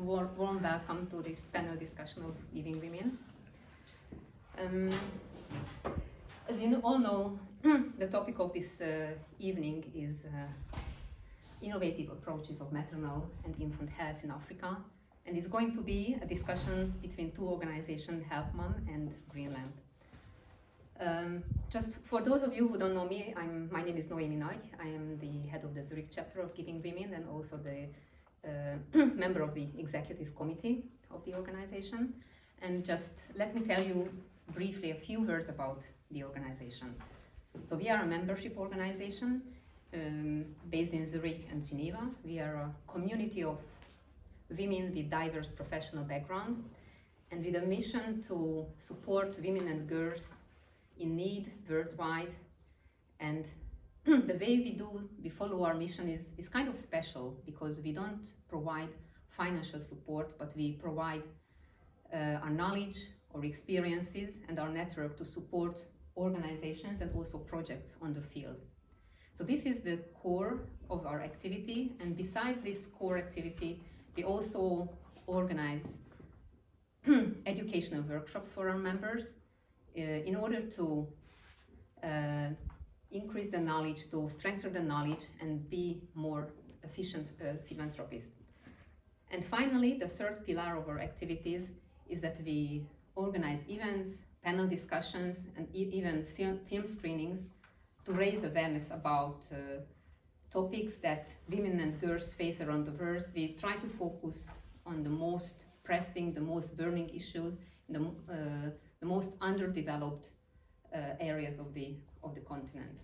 warm welcome to this panel discussion of Giving Women. As you all know, the topic of this evening is innovative approaches of maternal and infant health in Africa, and it's going to be a discussion between two organizations, HelpMum and GreenLamp. Just for those of you who don't know me, my name is Noémie Nagy. I am the head of the Zurich chapter of Giving Women and also the member of the executive committee of the organization. And just let me tell you briefly a few words about the organization. So we are a membership organization based in Zurich and Geneva. We are a community of women with diverse professional background and with a mission to support women and girls in need worldwide. And the way we follow our mission is kind of special because we don't provide financial support, but we provide our knowledge, our experiences, and our network to support organizations and also projects on the field. So this is the core of our activity, and besides this core activity, we also organize educational workshops for our members in order to increase the knowledge, to strengthen the knowledge and be more efficient philanthropists. And finally, the third pillar of our activities is that we organize events, panel discussions, and even film screenings to raise awareness about topics that women and girls face around the world. We try to focus on the most pressing, the most burning issues, the most underdeveloped areas of the continent,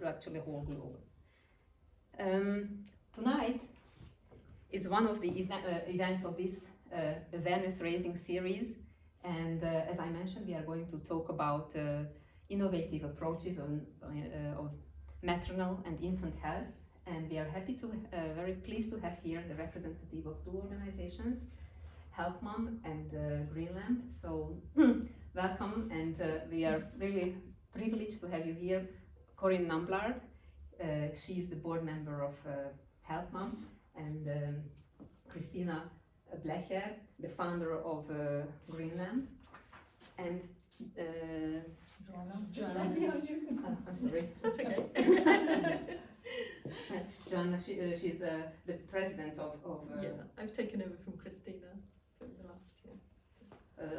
actually the whole globe. Tonight is one of the events of this awareness-raising series, and as I mentioned, we are going to talk about innovative approaches of maternal and infant health, and we are very pleased to have here the representative of two organizations, HelpMum and GreenLamp. So welcome, and we are really privileged to have you here. Corinne Namblard, she is the board member of HelpMum, and Christina Blecher, the founder of GreenLamp, and Joanna. I'm sorry. That's okay. Joanna, she's the president of yeah, I've taken over from Christina so the last year.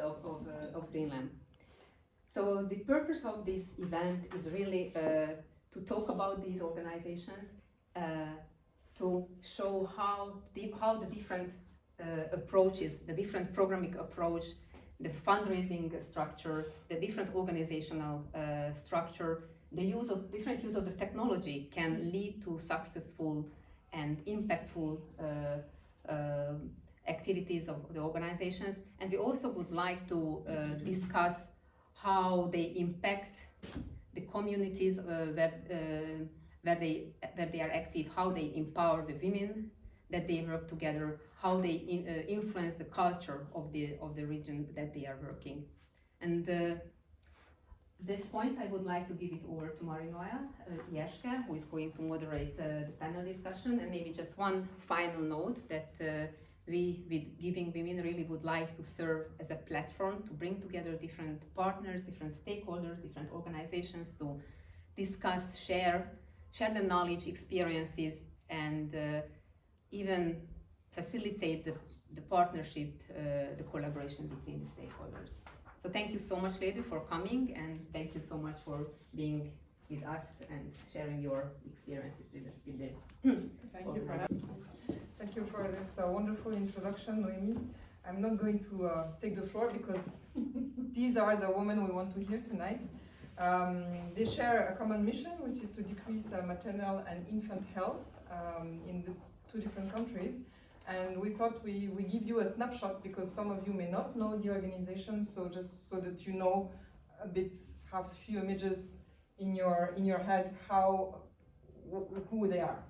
Of GreenLamp. So the purpose of this event is really to talk about these organizations, to show how the different approaches, the different programming approach, the fundraising structure, the different organizational structure, the different use of the technology can lead to successful and impactful activities of the organizations. And we also would like to discuss how they impact the communities where they are active, how they empower the women that they work together, how they influence the culture of the region that they are working. And at this point, I would like to give it over to Marie-Noël Jeschke, who is going to moderate the panel discussion. And maybe just one final note that we, with Giving Women, really would like to serve as a platform to bring together different partners, different stakeholders, different organizations to discuss, share the knowledge, experiences, and even facilitate the partnership, the collaboration between the stakeholders. So thank you so much, lady, for coming, and thank you so much for being with us and sharing your experiences with the Thank you for that. Thank you for this wonderful introduction, Noémie. I'm not going to take the floor because these are the women we want to hear tonight. They share a common mission, which is to decrease maternal and infant health in the two different countries. And we thought we give you a snapshot because some of you may not know the organization, so just so that you know a bit, have a few images in your head who they are.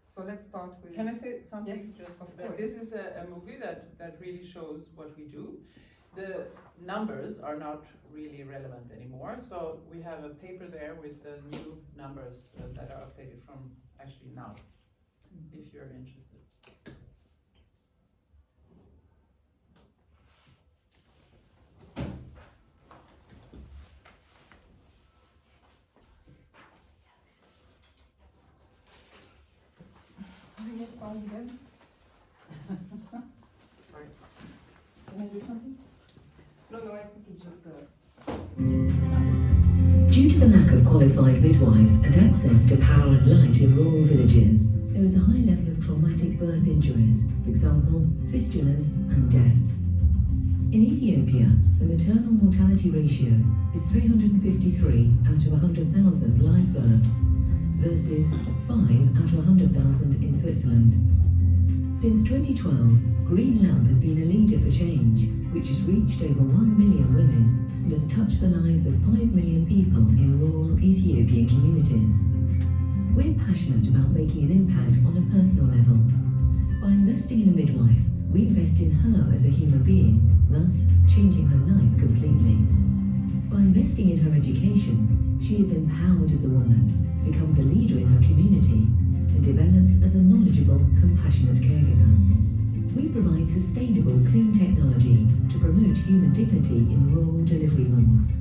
So let's start with. Can I say something? Yes, Just of that course. this is a movie that really shows what we do. The numbers are not really relevant anymore, so we have a paper there with the new numbers that are updated from actually now, if you're interested. More sound again. Sorry. Can I do something? No, I think it's just Due to the lack of qualified midwives and access to power and light in rural villages, there is a high level of traumatic birth injuries, for example, fistulas and deaths. In Ethiopia, the maternal mortality ratio is 353 out of 100,000 live births, versus 5 out of 100,000 in Switzerland. Since 2012, GreenLamp has been a leader for change, which has reached over 1 million women and has touched the lives of 5 million people in rural Ethiopian communities. We're passionate about making an impact on a personal level. By investing in a midwife, we invest in her as a human being, thus changing her life completely. By investing in her education, she is empowered as a woman, becomes a leader in her community, and develops as a knowledgeable, compassionate caregiver. We provide sustainable, clean technology to promote human dignity in rural delivery wards.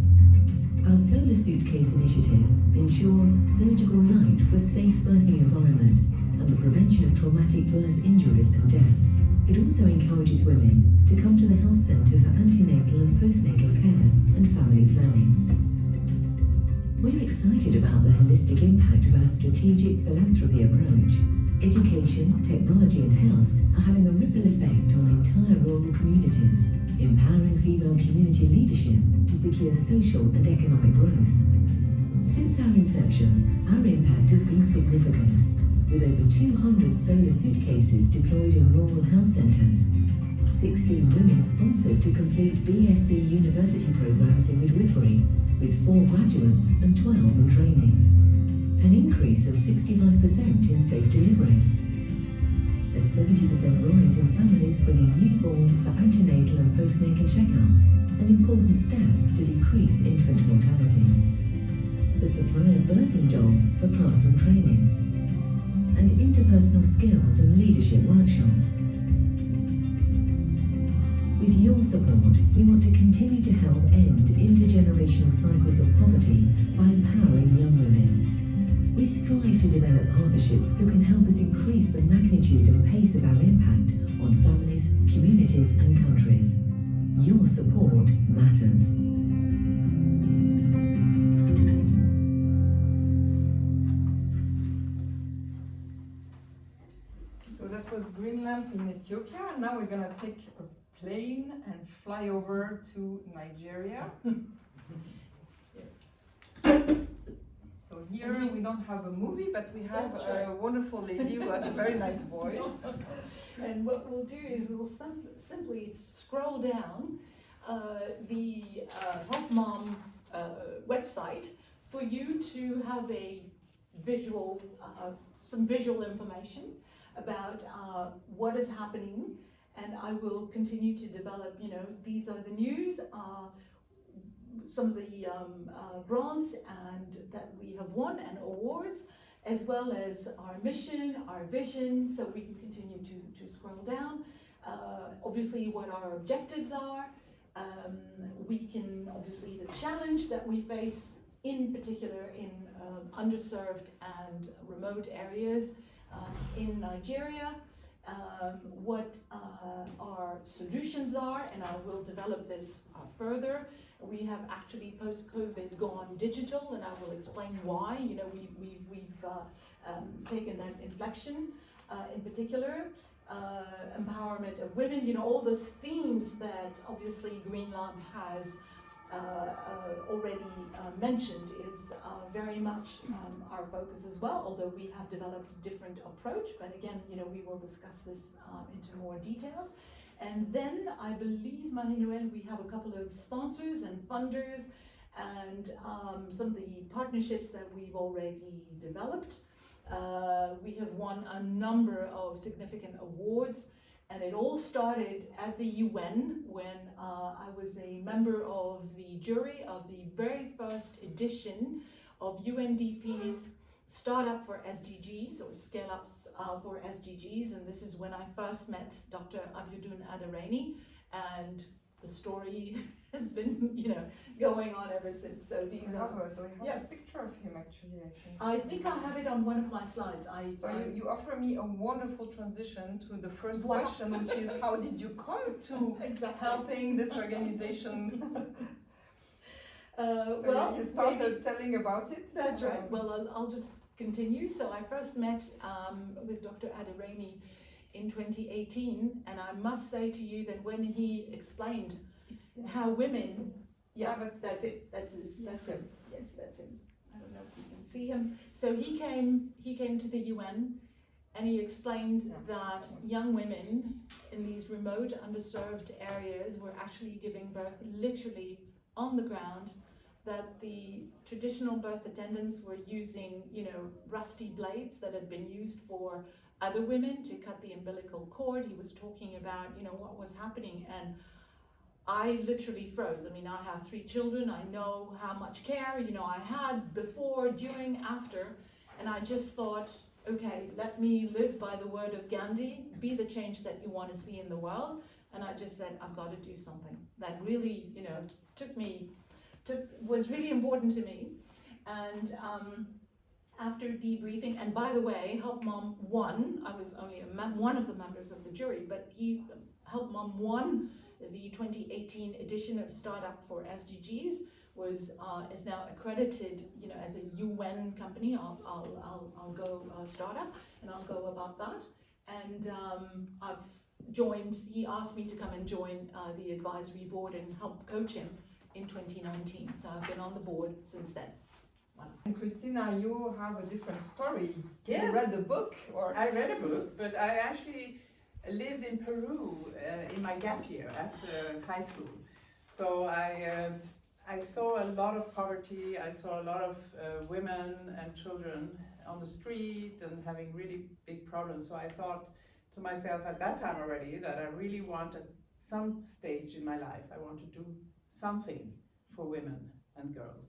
Our Solar Suitcase initiative ensures surgical right for a safe birthing environment and the prevention of traumatic birth injuries and deaths. It also encourages women to come to the health centre for antenatal and postnatal care and family planning. We're excited about the holistic impact of our strategic philanthropy approach. Education, technology and health are having a ripple effect on entire rural communities, empowering female community leadership to secure social and economic growth. Since our inception, our impact has been significant, with over 200 solar suitcases deployed in rural health centres, 16 women sponsored to complete BSc university programmes in midwifery, with 4 graduates and 12 in training. An increase of 65% in safe deliveries. A 70% rise in families bringing newborns for antenatal and postnatal checkups, an important step to decrease infant mortality. The supply of birthing dogs for classroom training, and interpersonal skills and leadership workshops. With your support, we want to continue to help end intergenerational cycles of poverty by empowering young women. We strive to develop partnerships who can help us increase the magnitude and pace of our impact on families, communities and countries. Your support matters. So that was GreenLamp in Ethiopia. Now we're gonna take a plane and fly over to Nigeria. So here we don't have a movie, but we have That's a right. wonderful lady who has a very nice voice. And what we'll do is we'll simply scroll down the HelpMum website for you to have a visual, some visual information about what is happening, and I will continue to develop, these are the news, some of the grants and that we have won and awards, as well as our mission, our vision, so we can continue to scroll down. Obviously what our objectives are, we can, obviously the challenge that we face in particular in underserved and remote areas in Nigeria, what our solutions are, and I will develop this further. We have actually post-COVID gone digital, and I will explain why. We've taken that inflection in particular. Empowerment of women, all those themes that obviously GreenLamp has already mentioned is very much our focus as well, although we have developed a different approach. But again, we will discuss this into more details. And then I believe, Marie-Noël, we have a couple of sponsors and funders and some of the partnerships that we've already developed. We have won a number of significant awards, and it all started at the UN when I was a member of the jury of the very first edition of UNDP's Startup for SDGs, or Scale Ups for SDGs, and this is when I first met Dr. Abiodun Adaraini, and the story has been, you know, going on ever since. So these Do we are. have a picture of him actually, I think. I think I have it on one of my slides. So you offer me a wonderful transition to the first Wow. question, which is how did you come to exactly. helping this organization? So well, you started maybe, telling about it. that's right. Well, I'll just continue. So I first met with Dr. Adiremi in 2018, and I must say to you that when he explained how women, yeah, but that's it. That's him. Yes, that's him. I don't know if you can see him. So he came to the UN, and he explained that young women in these remote, underserved areas were actually giving birth literally on the ground, that the traditional birth attendants were using, you know, rusty blades that had been used for other women to cut the umbilical cord. He was talking about, you know, what was happening, and I literally froze. I mean, I have 3 children. I know how much care, you know, I had before, during, after, and I just thought, okay, let me live by the word of Gandhi, be the change that you want to see in the world. And I just said, I've got to do something. That really, you know, was really important to me. And after debriefing, and by the way, HelpMum won. I was only one of the members of the jury, but HelpMum won the 2018 edition of Startup for SDGs. Is now accredited, you know, as a UN company. I'll go startup, and I'll go about that. And I've joined. He asked me to come and join the advisory board and help coach him in 2019. So I've been on the board since then. Wow. And Christina, you have a different story. Yes. You read the book, or I read a book, but I actually lived in Peru in my gap year after high school. So I saw a lot of poverty. I saw a lot of women and children on the street and having really big problems. So I thought to myself at that time already that I really want at some stage in my life, I want to do something for women and girls.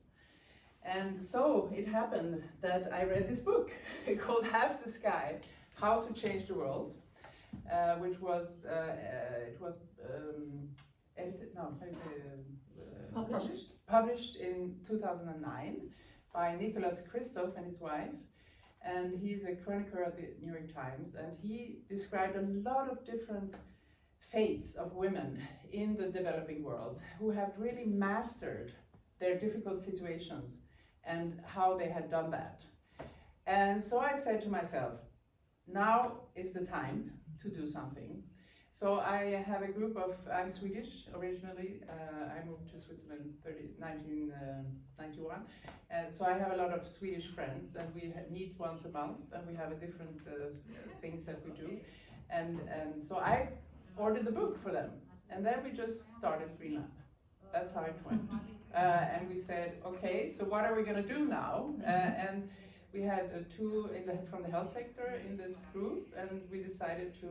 And so it happened that I read this book called Half the Sky, How to Change the World, which was, published in 2009 by Nicholas Kristof and his wife. And he's a chronicler at the New York Times, and he described a lot of different fates of women in the developing world who have really mastered their difficult situations and how they had done that. And so I said to myself, now is the time to do something. So I have a group of, I'm Swedish originally, I moved to Switzerland 1991, and so I have a lot of Swedish friends, and we meet once a month, and we have a different things that we do. And so I ordered the book for them, and then we just started GreenLamp. That's how it went. And we said, okay, so what are we going to do now? And we had 2 from the health sector in this group, and we decided to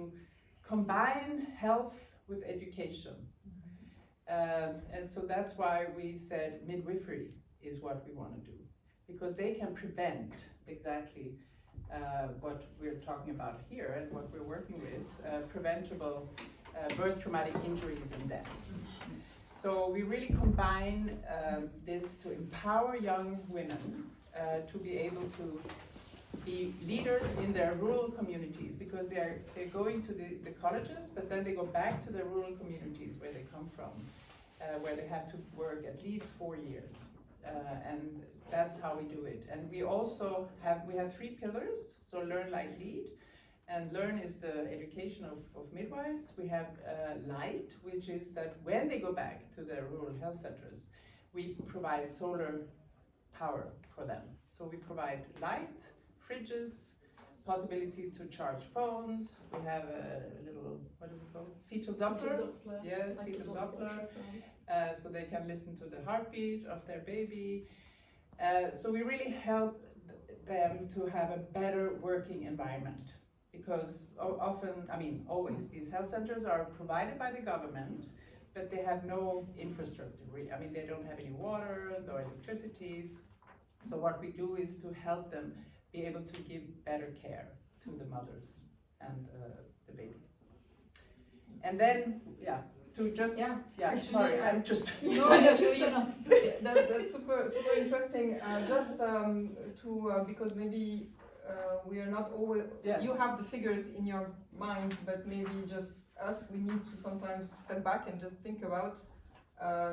combine health with education. And so that's why we said midwifery is what we want to do, because they can prevent exactly what we're talking about here and what we're working with, preventable birth traumatic injuries and deaths. So we really combine this to empower young women to be able to be leaders in their rural communities, because they're going to the colleges, but then they go back to their rural communities where they come from, where they have to work at least 4 years. And that's how we do it. And we also have 3 pillars. So learn, like, lead. And learn is the education of midwives. We have light, which is that when they go back to their rural health centers, we provide solar power for them. So we provide light, fridges, possibility to charge phones. We have a little, what is it called? Fetal Doppler. Yes, fetal Doppler. So they can listen to the heartbeat of their baby. So we really help them to have a better working environment. Because often, I mean, always, these health centers are provided by the government, but they have no infrastructure. I mean, they don't have any water, no electricity. So what we do is to help them be able to give better care to the mothers and the babies. And then, to just, Yeah, actually, sorry, I'm just. No, that's super interesting. Just because maybe we are not always. Yeah. You have the figures in your minds, but maybe just us, we need to sometimes step back and just think about.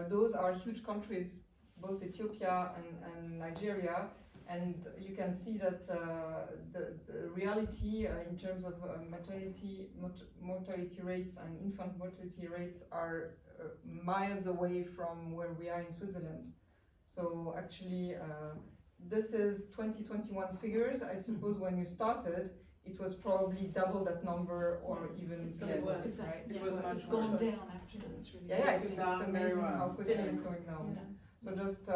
Those are huge countries, both Ethiopia and Nigeria, and you can see that the reality in terms of mortality rates and infant mortality rates are miles away from where we are in Switzerland. So actually, this is 2021 figures. I suppose when you started, it was probably double that number or even less, It's right? It was much it's more. gone down actually. It's really Yeah, It's it's down very amazing how well. quickly Yeah. it's going down. Yeah. So just to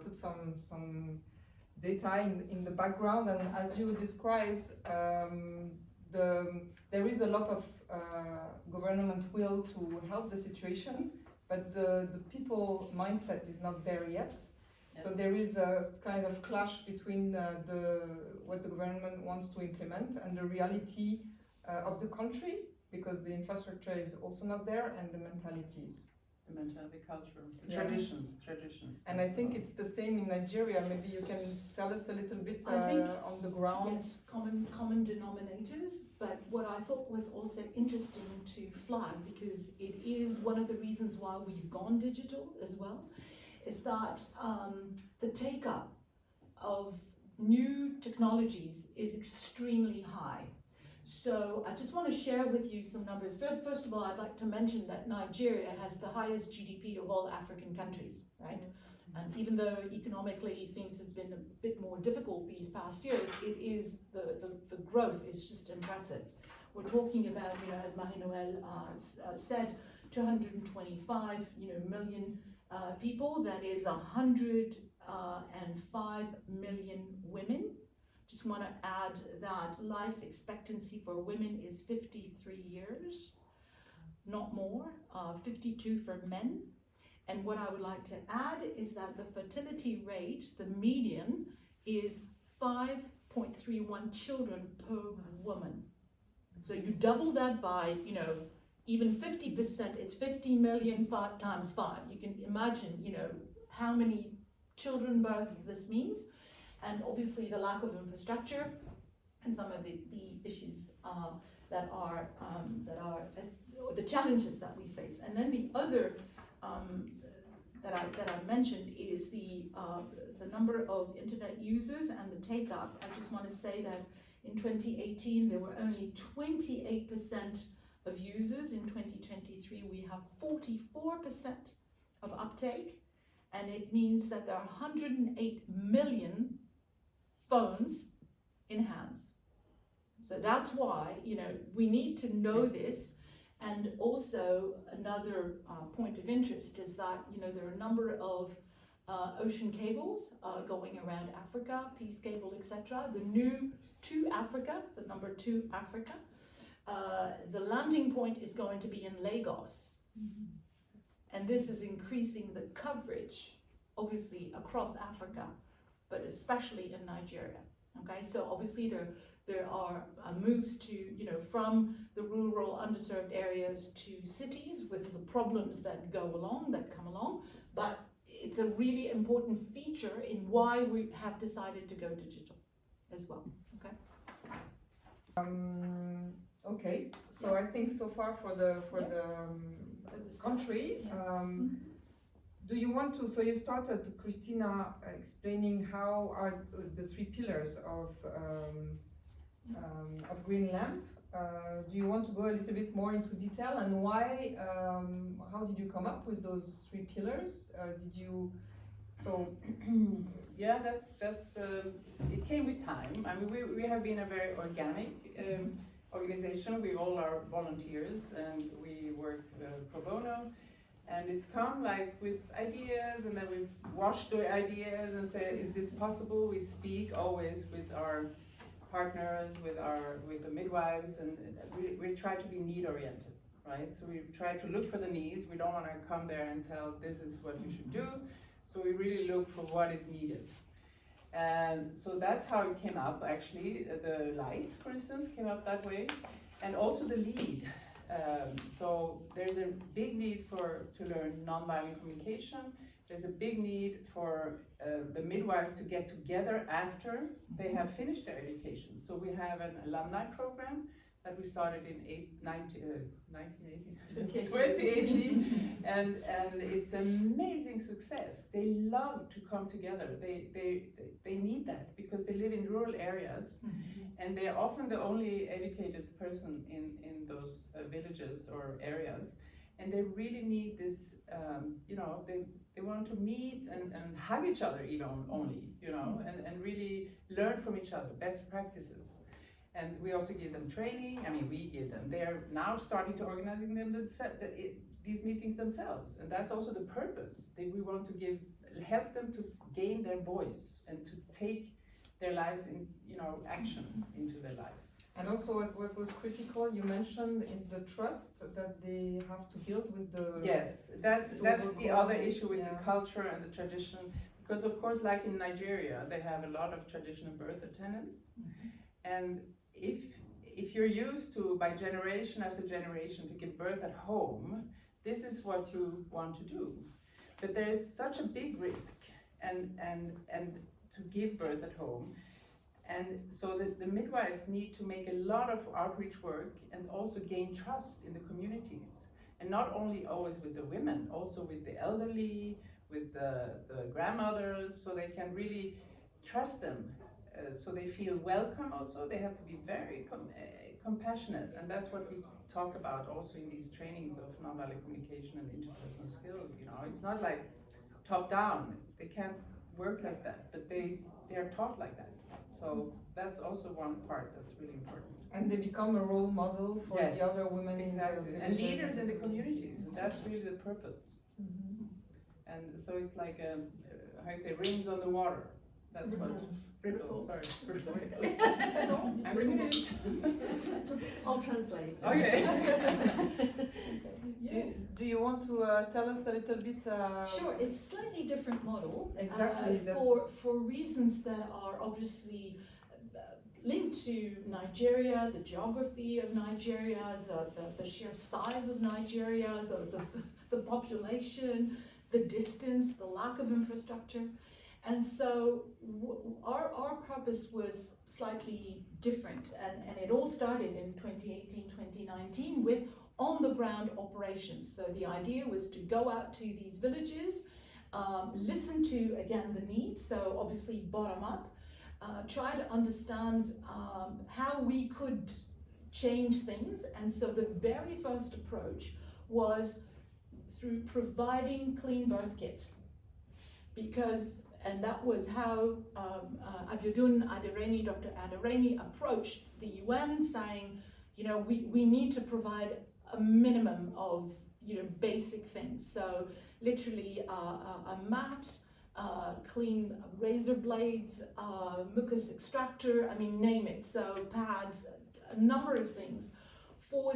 put some data in the background, and as you described, there is a lot of government will to help the situation, but the people mindset is not there yet. So there is a kind of clash between what the government wants to implement and the reality of the country, because the infrastructure is also not there, and the mentalities. The mentality, culture, the Yes. traditions. And I think it's the same in Nigeria. Maybe you can tell us a little bit I think, on the ground. Yes, common denominators, but what I thought was also interesting to flag, because it is one of the reasons why we've gone digital as well, is that the take-up of new technologies is extremely high. So I just want to share with you some numbers. First of all, I'd like to mention that Nigeria has the highest GDP of all African countries, right? And even though economically things have been a bit more difficult these past years, it is the growth is just impressive. We're talking about, as Marie-Noël said, 225, million people. That is 105 million women. Just want to add that life expectancy for women is 53 years, not more, 52 for men. And what I would like to add is that the fertility rate, the median, is 5.31 children per woman. So you double that by, even 50%, it's 50 million 5 times 5. You can imagine, how many children birth this means. And obviously the lack of infrastructure and some of the issues that are the challenges that we face. And then the other that I mentioned is the number of internet users and the take-up. I just want to say that in 2018 there were only 28% of users. In 2023 we have 44% of uptake, and it means that there are 108 million phones in hands. So that's why, we need to know this. And also another point of interest is that, there are a number of ocean cables going around Africa, Peace Cable, etc. The new to Africa, the number 2 Africa. The landing point is going to be in Lagos. And this is increasing the coverage, obviously, across Africa, but especially in Nigeria. Okay, so obviously there are moves to, from the rural underserved areas to cities with the problems that come along, but it's a really important feature in why we have decided to go digital as well. Okay. Okay, so I think so far for the country. Do you want to? So you started, Christina, explaining how are the 3 pillars of GreenLamp. Do you want to go a little bit more into detail and why? How did you come up with those 3 pillars? Yeah, that's it came with time. I mean, we have been a very organic organization. We all are volunteers and we work pro bono. And it's come like with ideas, and then we wash the ideas and say, is this possible? We speak always with our partners, with the midwives, and we try to be need oriented, right? So we try to look for the needs. We don't want to come there and tell this is what you should do. So we really look for what is needed. And so that's how it came up actually. The light, for instance, came up that way. And also the lead. So there's a big need to learn nonviolent communication. There's a big need for the midwives to get together after they have finished their education. So we have an alumni program that we started in 2018, and it's an amazing success. They love to come together. They need that because they live in rural areas, and they're often the only educated person in those villages or areas, and they really need this. They want to meet and hug each other even only, and really learn from each other, best practices. And we also give them training. I mean, we give them. They're now starting to organize these meetings themselves, and that's also the purpose. We want to help them to gain their voice and to take their lives in, action into their lives. And also what was critical, you mentioned, is the trust that they have to build with the... Yes, that's the other issue with the culture and the tradition, because of course, like in Nigeria, they have a lot of traditional birth attendants, and if you're used to, by generation after generation, to give birth at home, this is what you want to do. But there is such a big risk and to give birth at home. And so the midwives need to make a lot of outreach work and also gain trust in the communities. And not only always with the women, also with the elderly, with the grandmothers, so they can really trust them. So they feel welcome also. They have to be very compassionate. And that's what we talk about also in these trainings of nonviolent communication and interpersonal skills. It's not like top down. They can't work like that, but they are taught like that. So that's also one part that's really important. And they become a role model for the other women exactly. in the and leaders in the communities. And that's really the purpose. And so it's like how you say, rings on the water. That's ripples. Sorry. I'm Swedish. I'll translate. Okay. Yes. Do you want to tell us a little bit? Sure, it's a slightly different model. Exactly, For reasons that are obviously linked to Nigeria, the geography of Nigeria, the sheer size of Nigeria, the population, the distance, the lack of infrastructure. And so our purpose was slightly different, and it all started in 2018, 2019 with on-the-ground operations. So the idea was to go out to these villages, listen to, again, the needs, so obviously bottom up, try to understand how we could change things. And so the very first approach was through providing clean birth kits, and that was how Abiodun Adereni, Dr. Adereni, approached the UN, saying, we need to provide a minimum of, basic things. So literally a mat, clean razor blades, mucus extractor, name it. So pads, a number of things for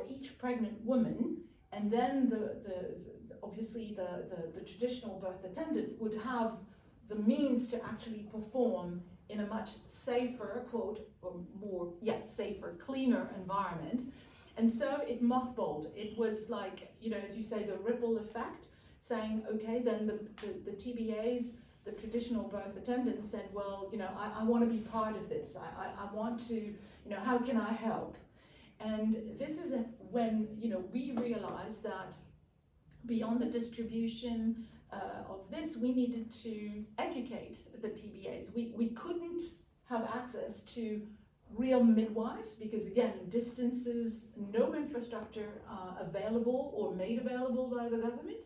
each pregnant woman. And then obviously the traditional birth attendant would have the means to actually perform in a much safer, quote, or more, safer, cleaner environment. And so it mothballed. It was like, as you say, the ripple effect, saying, okay, then the TBAs, the traditional birth attendants said, well, I want to be part of this. I want to, how can I help? And this is when, we realized that beyond the distribution of this, we needed to educate the TBAs. We couldn't have access to real midwives because, again, distances, no infrastructure available or made available by the government.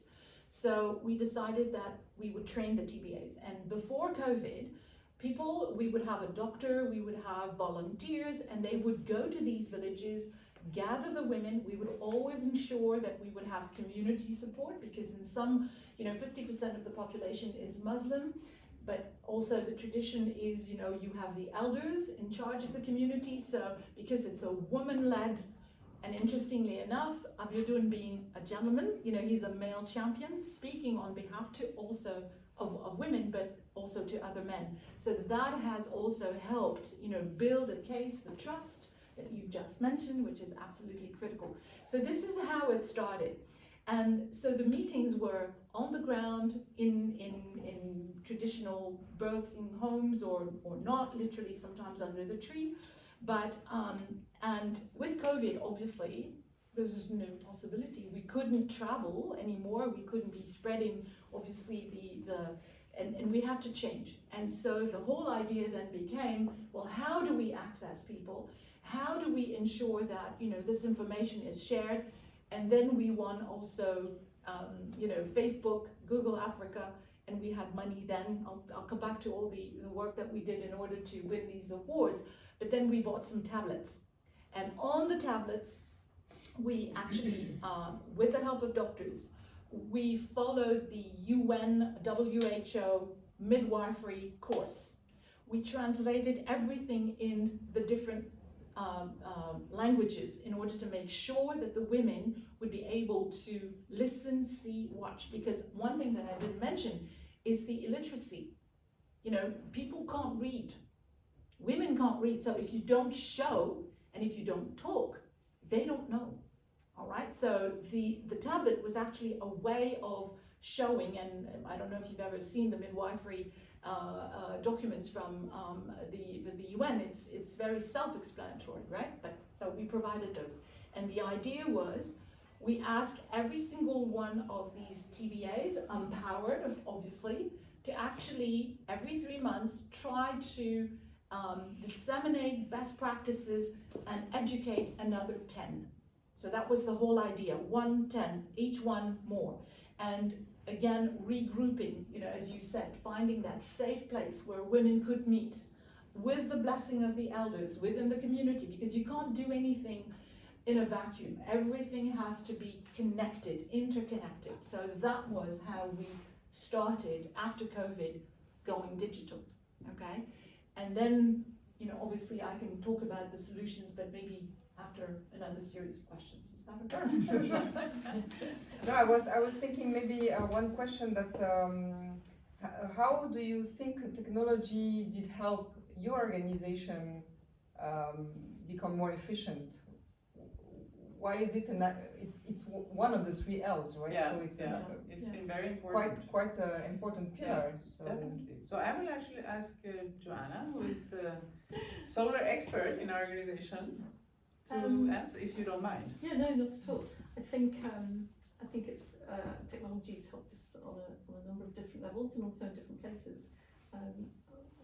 So we decided that we would train the TBAs. And before COVID, we would have a doctor, we would have volunteers, and they would go to these villages, gather the women. We would always ensure that we would have community support because in some, 50% of the population is Muslim, but also the tradition is, you have the elders in charge of the community. So because it's a woman-led, and interestingly enough, Abiodun being a gentleman, he's a male champion, speaking on behalf to also of women, but also to other men. So that has also helped, build a case, the trust, that you've just mentioned, which is absolutely critical. So this is how it started. And so the meetings were on the ground in traditional birthing homes or not, literally sometimes under the tree. But, and with COVID, obviously, there was no possibility. We couldn't travel anymore. We couldn't be spreading, obviously, and we had to change. And so the whole idea then became, well, how do we access people? How do we ensure that, this information is shared? And then we won also, Facebook, Google Africa, and we had money then. I'll come back to all the work that we did in order to win these awards. But then we bought some tablets. And on the tablets, we actually, with the help of doctors, we followed the UN WHO midwifery course. We translated everything in the different languages in order to make sure that the women would be able to listen, see, watch. Because one thing that I didn't mention is the illiteracy. People can't read. Women can't read. So if you don't show and if you don't talk, they don't know. All right. So the tablet was actually a way of showing, and I don't know if you've ever seen the midwifery documents from the UN. It's very self-explanatory, right? But so we provided those, and the idea was we asked every single one of these TBAs, empowered obviously, to actually every 3 months try to disseminate best practices and educate another 10. So that was the whole idea, 1, 10, each one more. And again, regrouping, as you said, finding that safe place where women could meet with the blessing of the elders within the community, because you can't do anything in a vacuum. Everything has to be connected, interconnected. So that was how we started after COVID going digital, okay? And then, obviously I can talk about the solutions, but maybe after another series of questions. Is that okay? Sure. No, I was thinking maybe one question that how do you think technology did help your organization become more efficient? Why is it it's one of the 3 L's, right? Yeah, so it's it's been very important. quite an important pillar. Yeah, so definitely. So I will actually ask Joanna, who is the solar expert in our organization, to answer, if you don't mind. Yeah, no, not at all. I think it's technology's helped us on a number of different levels and also in different places.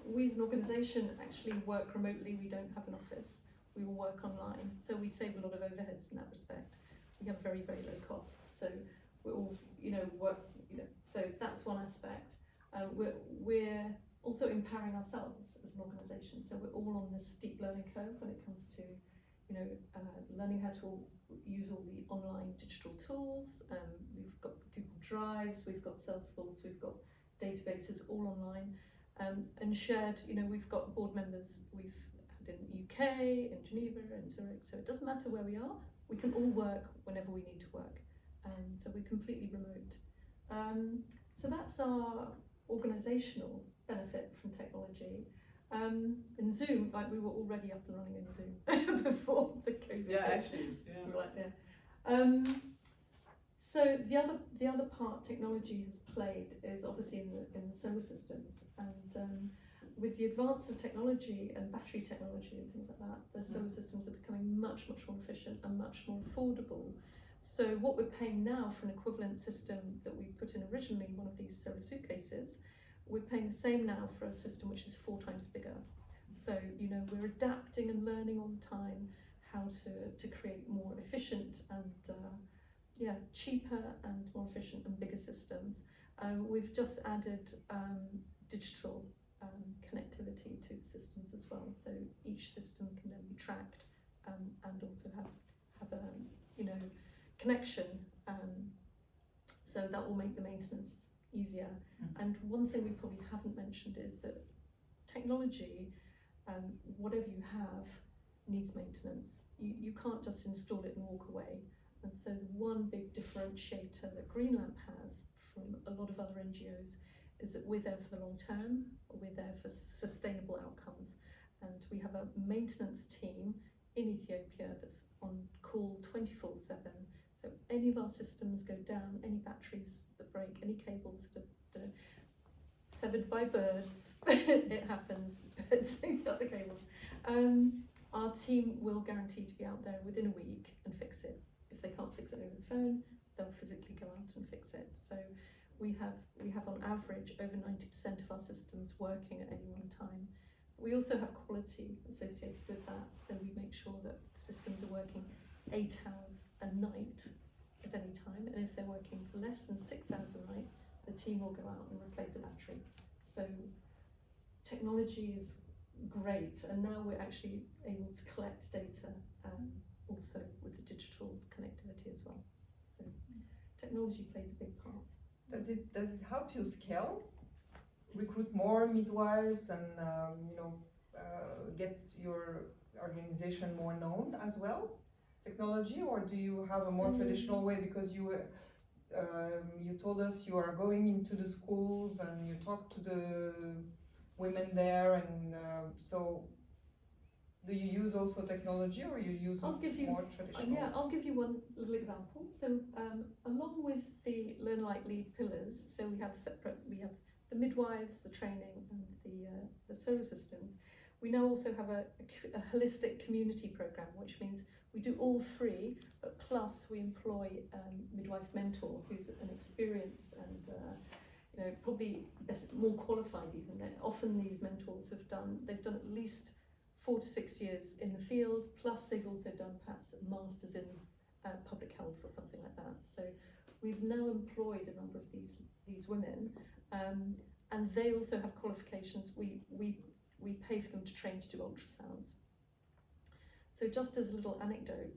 We as an organisation actually work remotely. We don't have an office. We all work online, so we save a lot of overheads in that respect. We have very, very low costs, so we're all, so that's one aspect. We're also empowering ourselves as an organisation, so we're all on this steep learning curve when it comes to, learning how to use all the online digital tools. We've got Google Drives, we've got Salesforce, we've got databases all online, and shared. We've got board members. We've in the UK, in Geneva, in Zurich, so it doesn't matter where we are, we can all work whenever we need to work, so we're completely remote. So that's our organisational benefit from technology. In Zoom, we were already up and running in Zoom before the COVID. Yeah, actually, yeah. We were there. So the other part technology has played is obviously in the solar systems, and with the advance of technology and battery technology and things like that, the solar systems are becoming much, much more efficient and much more affordable. So what we're paying now for an equivalent system that we put in originally, one of these solar suitcases, we're paying the same now for a system which is 4 times bigger. So, we're adapting and learning all the time how to create more efficient and cheaper and more efficient and bigger systems. We've just added digital connectivity to the systems as well, so each system can then be tracked and also have a connection, so that will make the maintenance easier. And one thing we probably haven't mentioned is that technology, whatever you have, needs maintenance. You can't just install it and walk away. And so one big differentiator that GreenLamp has from a lot of other NGOs is that we're there for the long term, we're there for sustainable outcomes, and we have a maintenance team in Ethiopia of our systems go down, any batteries that break, any cables that are severed by birds, it happens, birds take out the cables. Our team will guarantee to be out there within a week and fix it. If they can't fix it over the phone, they'll physically go out and fix it. So we have on average over 90% of our systems working at any one time. We also have quality associated with that, so we make sure that the systems are working 8 hours a night at any time, and if they're working for less than 6 hours a night, the team will go out and replace a battery. So technology is great, and now we're actually able to collect data also with the digital connectivity as well. So technology plays a big part. Does it help you scale, recruit more midwives, and get your organization more known as well? Technology, or do you have a more traditional way? Because you told us you are going into the schools and you talk to the women there, and so do you use also technology, or you use more traditional? Yeah, I'll give you one little example. So along with the Learn Like Lead pillars, so we have the midwives, the training, and the solar systems. We now also have a holistic community program, which means we do all three, but plus we employ midwife mentor, who's an experienced and probably more qualified even. Often these mentors they've done at least 4 to 6 years in the field, plus they've also done perhaps a master's in public health or something like that. So we've now employed a number of these women, and they also have qualifications. We pay for them to train to do ultrasounds. So just as a little anecdote,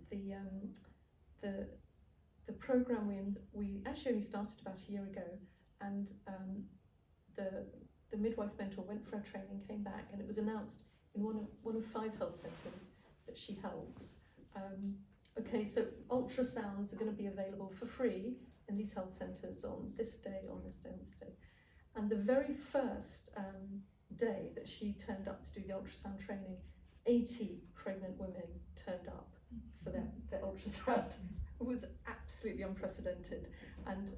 the program we actually only started about a year ago, and the midwife mentor went for a training, came back, and it was announced in one of 5 health centres that she helps. Okay, so ultrasounds are going to be available for free in these health centres on this day, on this day, on this day. And the very first day that she turned up to do the ultrasound training, 80 pregnant women turned up for their ultrasound. It was absolutely unprecedented, and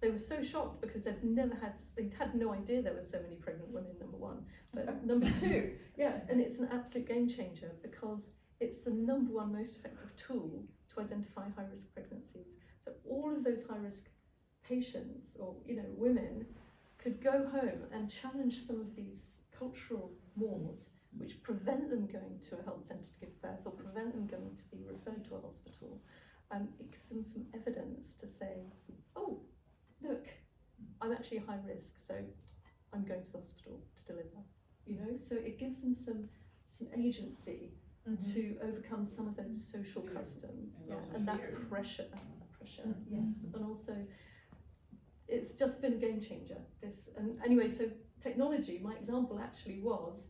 they were so shocked because they'd had no idea there were so many pregnant women, number one. But number two, yeah, and it's an absolute game changer because it's the number one most effective tool to identify high-risk pregnancies. So all of those high-risk patients or women could go home and challenge some of these cultural mores which prevent them going to a health centre to give birth or prevent them going to be referred to a hospital. It gives them some evidence to say, oh, look, I'm actually high risk, so I'm going to the hospital to deliver. So it gives them some agency to overcome some of those social customs, and that pressure, yes, and also it's just been a game changer. And anyway, so technology, my example actually was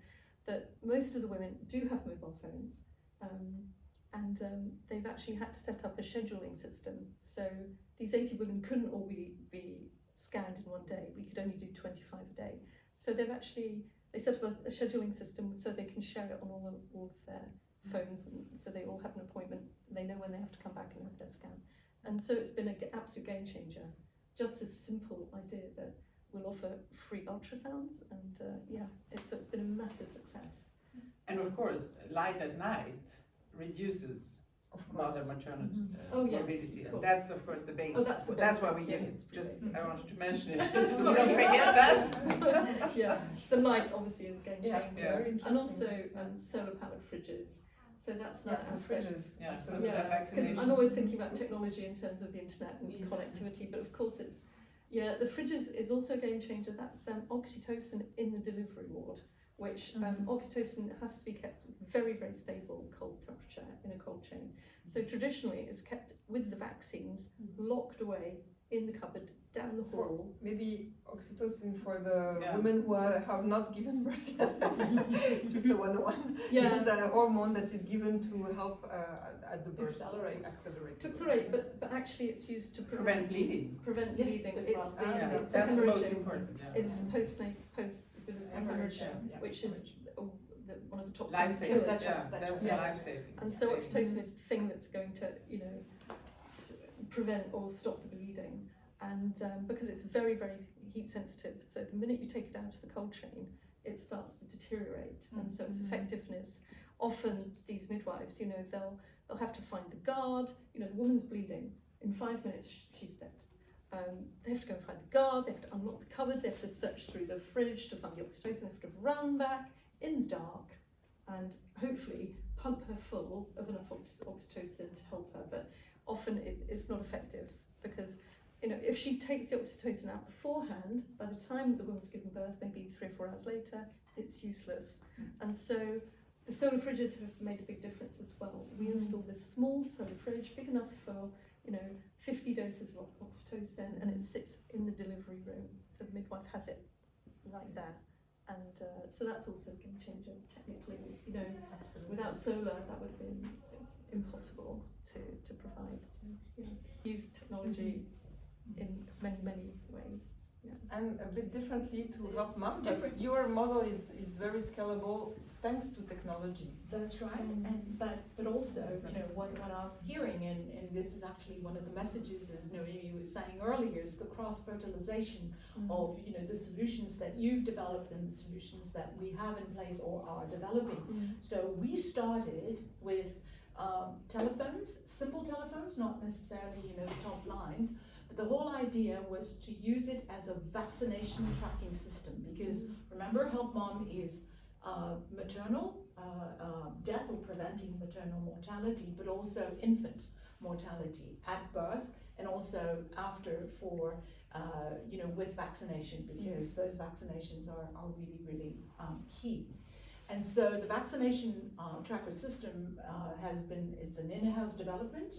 that most of the women do have mobile phones, and they've actually had to set up a scheduling system. So these 80 women couldn't all be scanned in one day. We could only do 25 a day. So they set up a scheduling system so they can share it on all of their phones, and so they all have an appointment. They know when they have to come back and have their scan. And so it's been an absolute game changer. Just a simple idea that we'll offer free ultrasounds, and it's been a massive success. And of course, light at night reduces mother maternal morbidity, and that's of course the base. Oh, that's the that's basic, why we give it. yeah. I wanted to mention it, just so we don't forget that. Yeah, the light obviously is a game Yeah, changer, and also solar-powered fridges. So that's another aspect. Fridges. Yeah, so Yeah, that's because I'm always thinking about technology in terms of the internet and connectivity, but of course the fridges is also a game changer. That's oxytocin in the delivery ward, which oxytocin has to be kept very, very stable, cold temperature in a cold chain. So traditionally it's kept with the vaccines locked away in the cupboard down the hall. Maybe oxytocin for the women who have not given birth yet. Just a 101. Yeah. It's a hormone that is given to help at the birth. Accelerate, but actually it's used to prevent bleeding. Prevent Yes, bleeding. as It's well. it's That's the most hemorrhaging. important. It's post-delivery hemorrhage, which is one of the top 10 Life-saving. killers. That's life-saving. And so oxytocin is the thing that's going to, prevent or stop the bleeding. And because it's very, very heat sensitive, so the minute you take it out of the cold chain, it starts to deteriorate, and so its effectiveness. Often these midwives, they'll have to find the guard. The woman's bleeding. In 5 minutes, she's dead. They have to go and find the guard. They have to unlock the cupboard. They have to search through the fridge to find the oxytocin. They have to run back in the dark and hopefully pump her full of enough oxytocin to help her. But often it's not effective because, if she takes the oxytocin out beforehand, by the time the woman's given birth, maybe 3 or 4 hours later, it's useless. And so the solar fridges have made a big difference as well. We installed this small solar fridge, big enough for 50 doses of oxytocin, and it sits in the delivery room, so the midwife has it right there. And so that's also a game changer technically. Without solar, that would have been impossible to provide. So use technology in many ways. Yeah. And a bit differently to HelpMum, but your model is very scalable thanks to technology. That's right, but also, what I'm hearing, and this is actually one of the messages, as Noemi was saying earlier, is the cross-fertilization of, the solutions that you've developed and the solutions that we have in place or are developing. So we started with telephones, simple telephones, not necessarily, top lines, but the whole idea was to use it as a vaccination tracking system, because remember, HelpMum is maternal death or preventing maternal mortality, but also infant mortality at birth and also after for with vaccination, because those vaccinations are really key. And so the vaccination tracker system it's an in-house development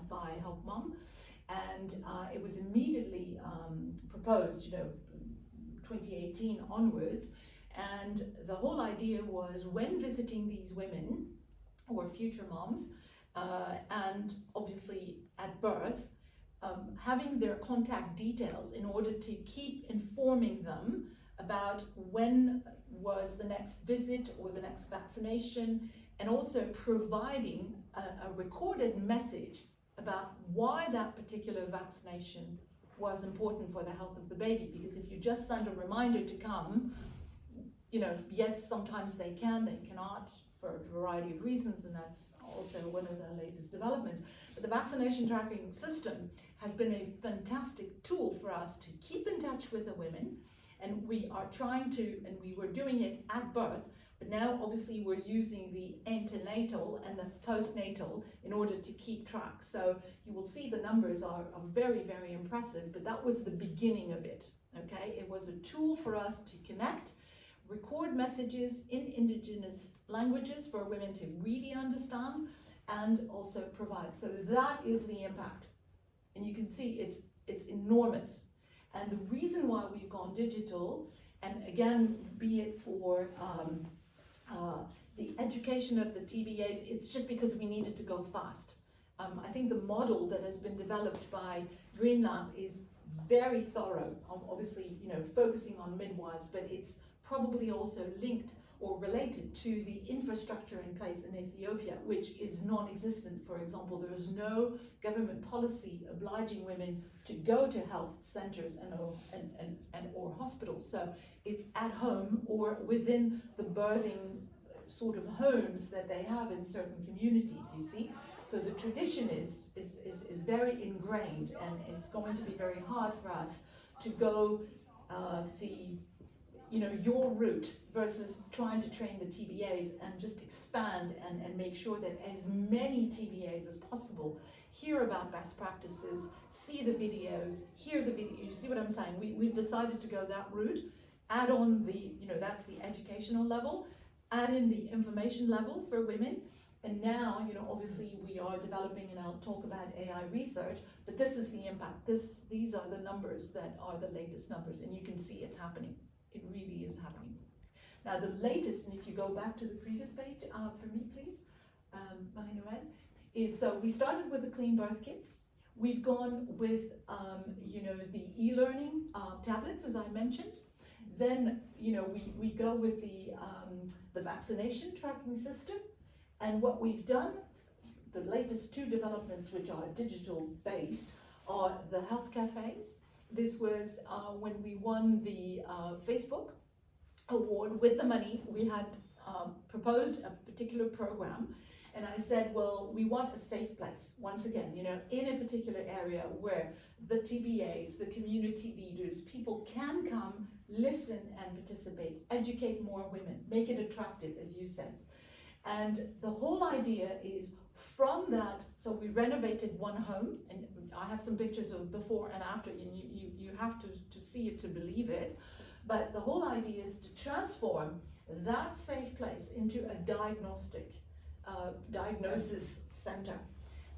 by HelpMum, and it was immediately proposed 2018 onwards. And the whole idea was, when visiting these women or future moms, and obviously at birth, having their contact details in order to keep informing them about when was the next visit or the next vaccination, and also providing a recorded message about why that particular vaccination was important for the health of the baby. Because if you just send a reminder to come, yes, sometimes they cannot, for a variety of reasons, and that's also one of the latest developments. But the vaccination tracking system has been a fantastic tool for us to keep in touch with the women, and we are trying to, and we were doing it at birth, but now obviously we're using the antenatal and the postnatal in order to keep track. So you will see the numbers are very, very impressive, but that was the beginning of it, okay? It was a tool for us to connect, record messages in indigenous languages for women to really understand, and also provide. So that is the impact. And you can see it's enormous. And the reason why we've gone digital, and again, be it for the education of the TBAs, it's just because we needed to go fast. I think the model that has been developed by GreenLamp is very thorough, obviously, focusing on midwives, but it's probably also linked or related to the infrastructure in place in Ethiopia, which is non-existent. For example, there is no government policy obliging women to go to health centers and or hospitals. So it's at home or within the birthing sort of homes that they have in certain communities, you see. So the tradition is very ingrained, and it's going to be very hard for us to go your route versus trying to train the TBAs and just expand and make sure that as many TBAs as possible hear about best practices, see the videos, hear the video. You see what I'm saying? We've decided to go that route, add on the, that's the educational level, add in the information level for women. And now, obviously we are developing, and I'll talk about AI research, but this is the impact. These are the numbers that are the latest numbers, and you can see it's happening. It really is happening. Now the latest, and if you go back to the previous page for me, please, Marie-Noël, is so we started with the clean birth kits. We've gone with, the e-learning tablets, as I mentioned. Then, we go with the vaccination tracking system. And what we've done the latest two developments, which are digital based, are the health cafes. This was when we won the Facebook award. With the money, we had proposed a particular program, and I said, well, we want a safe place, once again, you know, in a particular area where the TBAs, the community leaders, people can come, listen and participate, educate more women, make it attractive, as you said. And the whole idea is from that, so we renovated one home, and I have some pictures of before and after, and you have to see it to believe it. But the whole idea is to transform that safe place into a diagnosis center.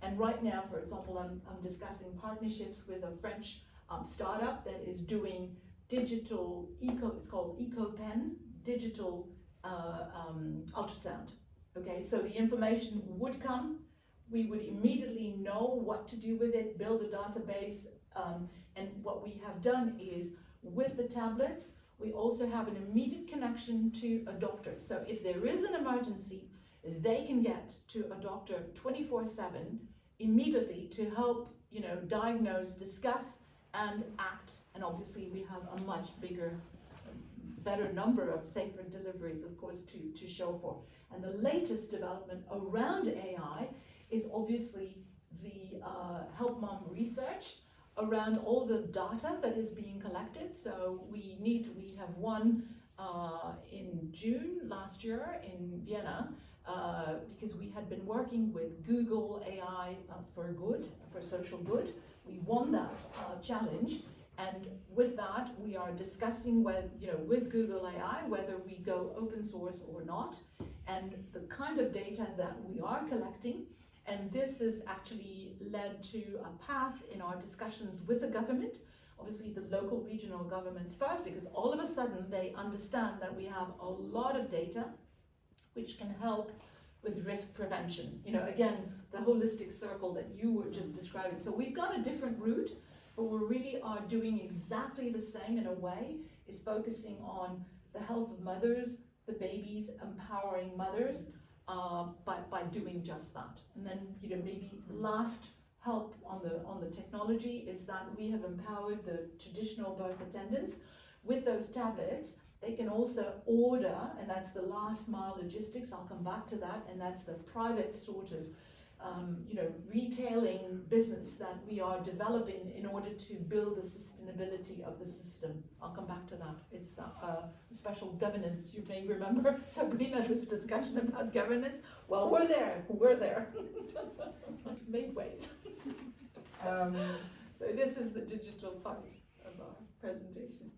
And right now, for example, I'm discussing partnerships with a French startup that is doing digital it's called EcoPen, digital ultrasound. Okay, so the information would come, we would immediately know what to do with it, build a database, and what we have done is, with the tablets, we also have an immediate connection to a doctor. So if there is an emergency, they can get to a doctor 24/7 immediately to help, you know, diagnose, discuss, and act. And obviously we have a much better number of safer deliveries, of course, to show for. And the latest development around AI is obviously the HelpMum research around all the data that is being collected. So we have one in June last year in Vienna, because we had been working with Google AI for good, for social good. We won that challenge, and with that we are discussing with Google AI whether we go open source or not, and the kind of data that we are collecting. And this has actually led to a path in our discussions with the government, obviously the local regional governments first, because all of a sudden they understand that we have a lot of data which can help with risk prevention. You know, again, the holistic circle that you were just describing. So we've got a different route, but we really are doing exactly the same in a way, is focusing on the health of mothers, the babies, empowering mothers, by doing just that. And then, you know, maybe last help on the technology is that we have empowered the traditional birth attendants with those tablets. They can also order, and that's the last mile logistics, I'll come back to that, and that's the private sort of retailing business that we are developing in order to build the sustainability of the system. I'll come back to that. It's the special governance. You may remember, Sabrina, this discussion about governance. Well, we're there. Made ways. So this is the digital part of our presentation.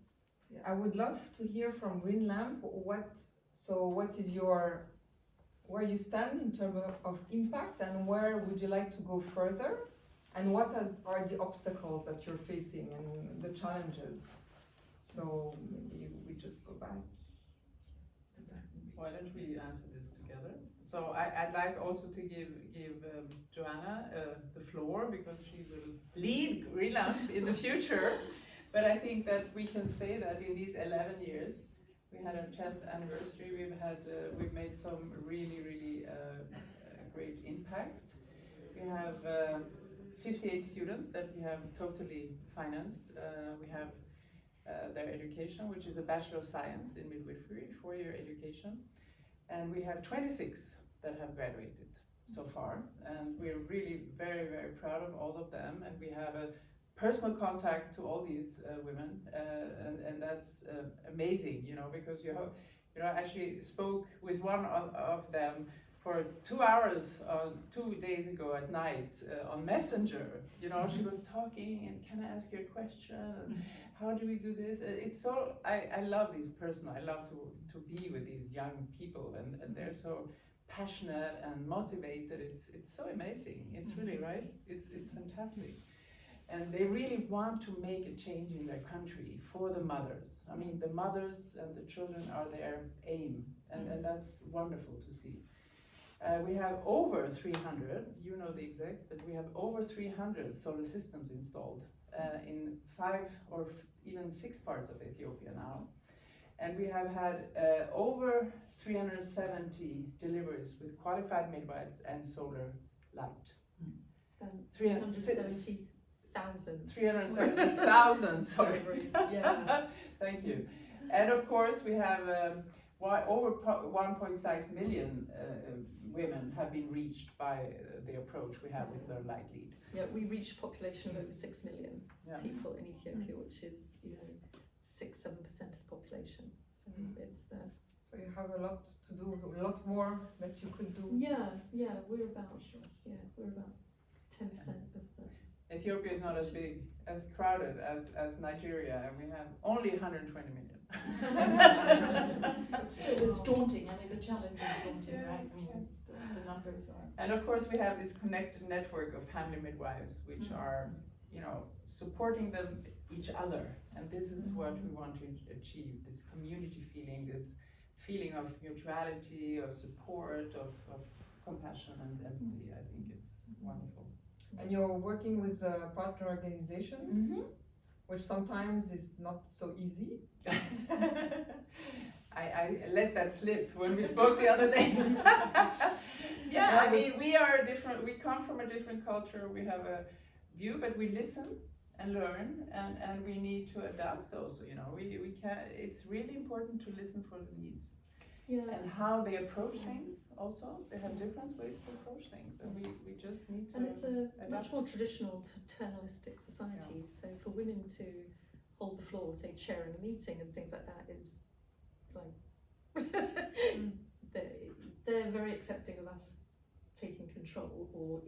I would love to hear from GreenLamp what is where you stand in terms of impact, and where would you like to go further, and what are the obstacles that you're facing and the challenges. So maybe we just go back. Why don't we answer this together? So I'd like also to give Joanna the floor, because she will lead GreenLamp in the future. But I think that we can say that in these 11 years, we had our 10th anniversary. We've made some really great impact. We have 58 students that we have totally financed. We have their education, which is a Bachelor of Science in Midwifery, 4-year education. And we have 26 that have graduated so far. And we're really very proud of all of them. And we have a personal contact to all these women, and that's amazing, you know, because I actually spoke with one of them for 2 hours 2 days ago at night on Messenger. You know, she was talking, and can I ask you a question? And how do we do this? It's so, I love these personal, I love to be with these young people, and they're so passionate and motivated. It's so amazing. It's really, right? It's fantastic. And they really want to make a change in their country for the mothers. I mean, the mothers and the children are their aim, and that's wonderful to see. We have over 300, you know the exact, but we have over 300 solar systems installed in 5 or even 6 parts of Ethiopia now. And we have had over 370 deliveries with qualified midwives and solar light. 370,000. 370,000, sorry. Deliveries, yeah. Thank you. And of course we have over 1.6 million women have been reached by the approach we have with Learn Light Lead. Yeah, we reach a population of over 6 million Yeah. people in Ethiopia, which is, 6-7% of the population. So it's So you have a lot to do, a lot more that you could do. we're about 10% of the. Ethiopia is not as big, as crowded as Nigeria, and we have only 120 million. But still, it's daunting. I mean, the challenge is daunting, right? I mean, the numbers are. And of course, we have this connected network of family midwives, which are, supporting them each other. And this is what we want to achieve: this community feeling, this feeling of mutuality, of support, of compassion and empathy. I think it's wonderful. And you're working with partner organizations, which sometimes is not so easy. I let that slip when we spoke the other day. Yeah, I mean, we are different. We come from a different culture. We have a view, but we listen and learn, and we need to adapt also. We can. It's really important to listen for the needs. Yeah. And how they approach things also. They have different ways to approach things, and we just need to. And it's a adapt. much more traditional paternalistic society. So for women to hold the floor, say chairing a meeting and things like that is like they're very accepting of us taking control or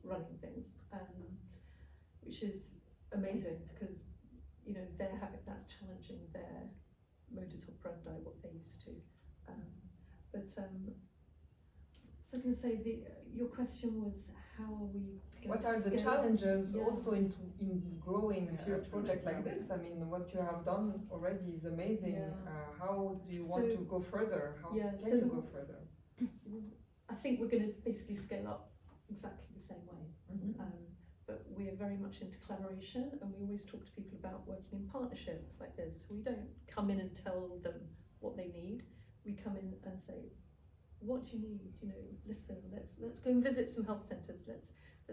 running things, which is amazing because they're having that's challenging their modus operandi, what they're used to. So I was going to say, your question was how are we going What to are the scale? challenges Yeah. also in growing a Future. project like this? I mean, what you have done already is amazing. Yeah. How do you want So- to go further? How Yeah, can so you the- go further? I think we're going to basically scale up exactly the same way. But we're very much into collaboration, and we always talk to people about working in partnership like this. We don't come in and tell them what they need. We come in and say, what do you need? Listen, let's go and visit some health centres. Let's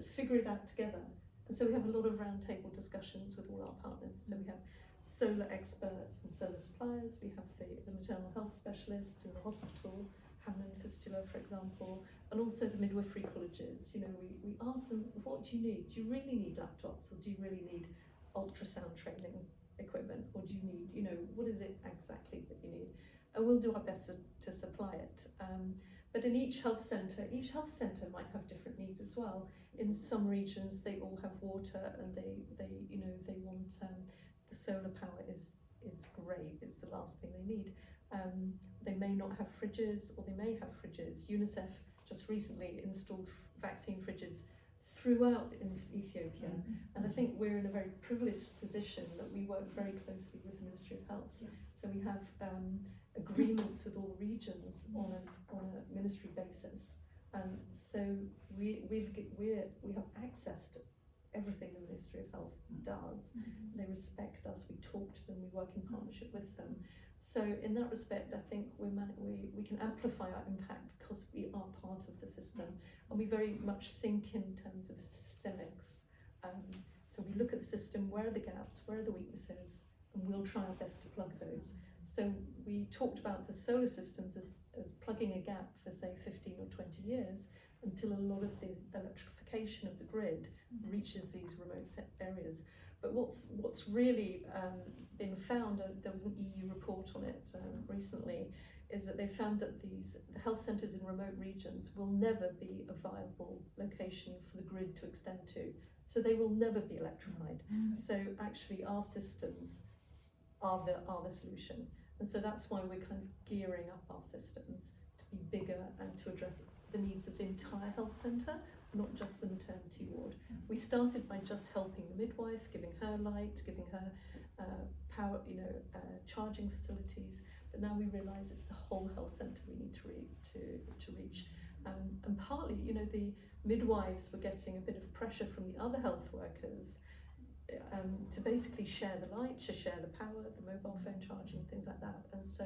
figure it out together. And so we have a lot of roundtable discussions with all our partners. So we have solar experts and solar suppliers. We have the maternal health specialists in the hospital, Hamlin Fistula, for example, and also the midwifery colleges. We ask them, what do you need? Do you really need laptops, or do you really need ultrasound training equipment, or do you need, what is it exactly that you need? And we'll do our best to supply it. But in each health centre might have different needs as well. In some regions, they all have water, and they want the solar power is great. It's the last thing they need. They may not have fridges, or they may have fridges. UNICEF just recently installed vaccine fridges throughout in Ethiopia, and I think we're in a very privileged position that we work very closely with the Ministry of Health. So we have agreements with all regions on a ministry basis. So we have access to everything the Ministry of Health does. They respect us. We talk to them. We work in partnership with them. So in that respect, I think we can amplify our impact because we are part of the system, and we very much think in terms of systemics. So we look at the system. Where are the gaps? Where are the weaknesses? And we'll try our best to plug those. So we talked about the solar systems as plugging a gap for say 15 or 20 years until a lot of the electrification of the grid reaches these remote areas. But what's really been found, there was an EU report on it recently, is that they found that the health centres in remote regions will never be a viable location for the grid to extend to. So they will never be electrified. So actually our systems are the solution. And so that's why we're kind of gearing up our systems to be bigger and to address the needs of the entire health centre, not just the maternity ward. We started by just helping the midwife, giving her light, giving her power, charging facilities, but now we realise it's the whole health centre we need to reach. And partly, the midwives were getting a bit of pressure from the other health workers to basically share the light, to share the power, the mobile phone charging, things like that. And so,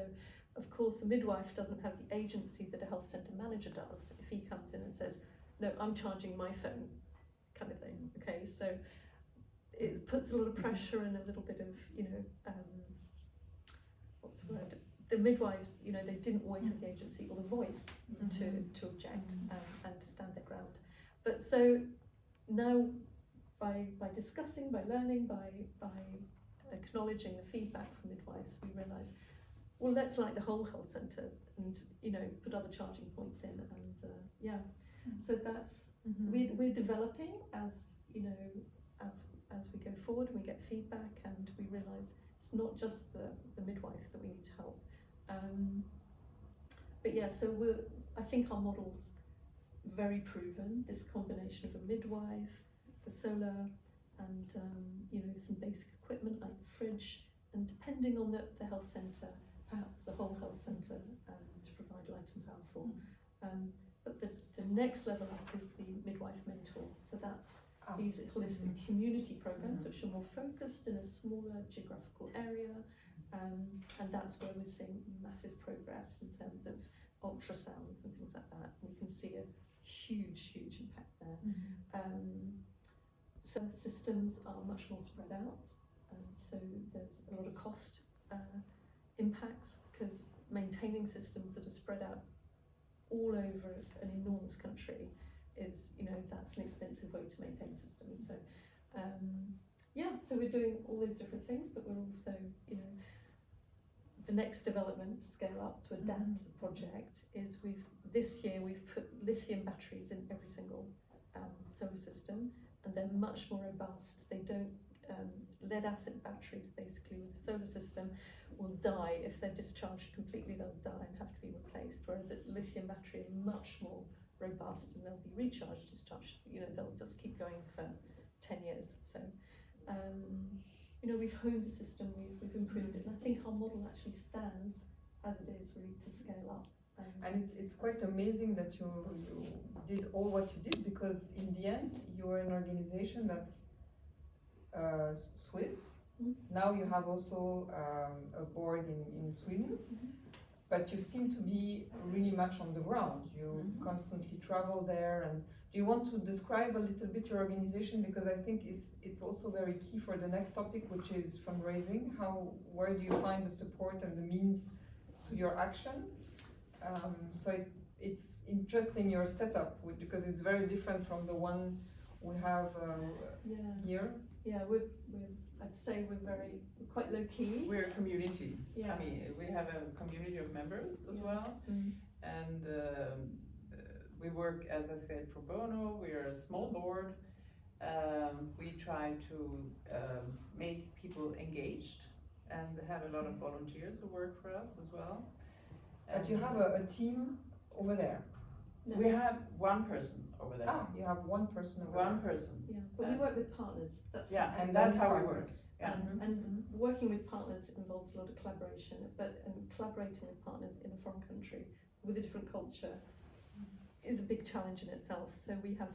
of course, a midwife doesn't have the agency that a health centre manager does. If he comes in and says, no, I'm charging my phone, kind of thing. Okay, so it puts a lot of pressure and a little bit of, you know, what's the word? The midwives, you know, they didn't always have the agency or the voice to object and to stand their ground. But so now, by discussing, by learning, by acknowledging the feedback from midwives, we realise, well, let's like the whole health centre and, you know, put other charging points in, and yeah. So that's we're developing as, you know, as we go forward and we get feedback, and we realise it's not just the midwife that we need to help. But yeah, so I think our model's very proven, this combination of a midwife, the solar, and you know, some basic equipment like the fridge, and depending on the health centre, perhaps the whole health centre, to provide light and powerful. But the next level up is the midwife mentor. So that's these holistic community programs, which are more focused in a smaller geographical area, and that's where we're seeing massive progress in terms of ultrasounds and things like that. We can see a huge impact there. So systems are much more spread out, and so there's a lot of cost impacts, because maintaining systems that are spread out all over an enormous country is, you know, that's an expensive way to maintain systems. So yeah, so we're doing all those different things, but we're also, you know, the next development to scale up to adapt to the project is this year we've put lithium batteries in every single solar system, and they're much more robust. They don't lead acid batteries, basically, with the solar system, will die if they're discharged completely. They'll die and have to be replaced, whereas the lithium battery are much more robust, and they'll be recharged, discharged, you know, they'll just keep going for 10 years. So you know, we've honed the system, we've improved it, and I think our model actually stands as it is, really, to scale up. And it's quite amazing that you did all what you did, because in the end you're an organization that's Swiss. Now you have also a board in Sweden, but you seem to be really much on the ground. You constantly travel there. And do you want to describe a little bit your organization, because I think it's also very key for the next topic, which is fundraising. Where do you find the support and the means to your action? So it's interesting, your setup, because it's very different from the one we have here. Yeah, I'd say we're quite low key. We're a community. Yeah. I mean, we have a community of members as well, and we work, as I said, pro bono. We're a small board. We try to make people engaged and have a lot of volunteers who work for us as well. But you have a team over there. No. We have one person over there. You have one person over One there. person. Yeah, but we work with partners. And that's how we work. Yeah. And working with partners involves a lot of collaboration, and collaborating with partners in a foreign country with a different culture is a big challenge in itself. So we have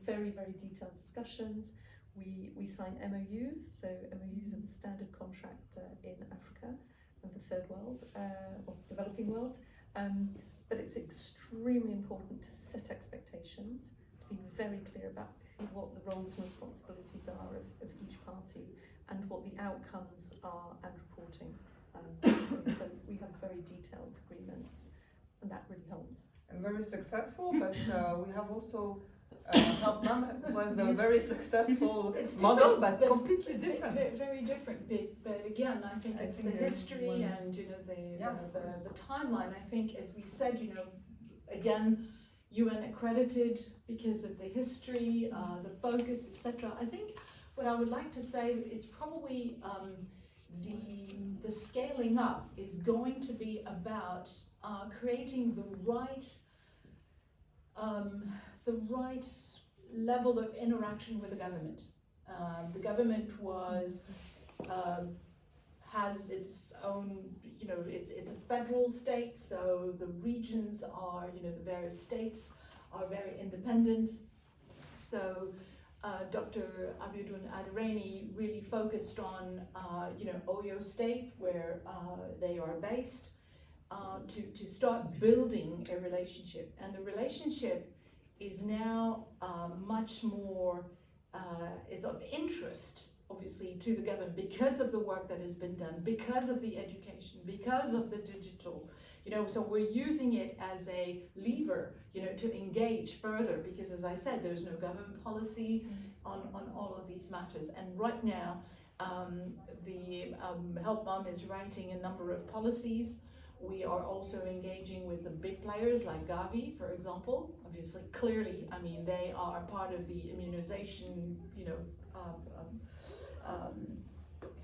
very detailed discussions. We sign MOUs. So MOUs are the standard contract in Africa and the third world, or developing world. But it's extremely important to set expectations, to be very clear about what the roles and responsibilities are of each party, and what the outcomes are, and reporting. So we have very detailed agreements, and that really helps. And very successful, but we have also HelpMum was a very successful model, but completely different. Very different, but again, I think it's the history and, you know, the timeline. I think, as we said, you know, again, UN accredited because of the history, the focus, etc. I think what I would like to say, it's probably the scaling up is going to be about creating the right level of interaction with the government. The government has its own, you know, it's a federal state, so the regions are, you know, the various states are very independent. So Dr. Abiodun Adereni really focused on, you know, Oyo State, where they are based, to start building a relationship. And the relationship is now much more is of interest, obviously, to the government because of the work that has been done, because of the education, because of the digital, so we're using it as a lever, to engage further, because as I said, there's no government policy on all of these matters. And right now, the HelpMum is writing a number of policies. We are also engaging with the big players like Gavi, for example. Obviously, clearly, I mean, they are part of the immunization,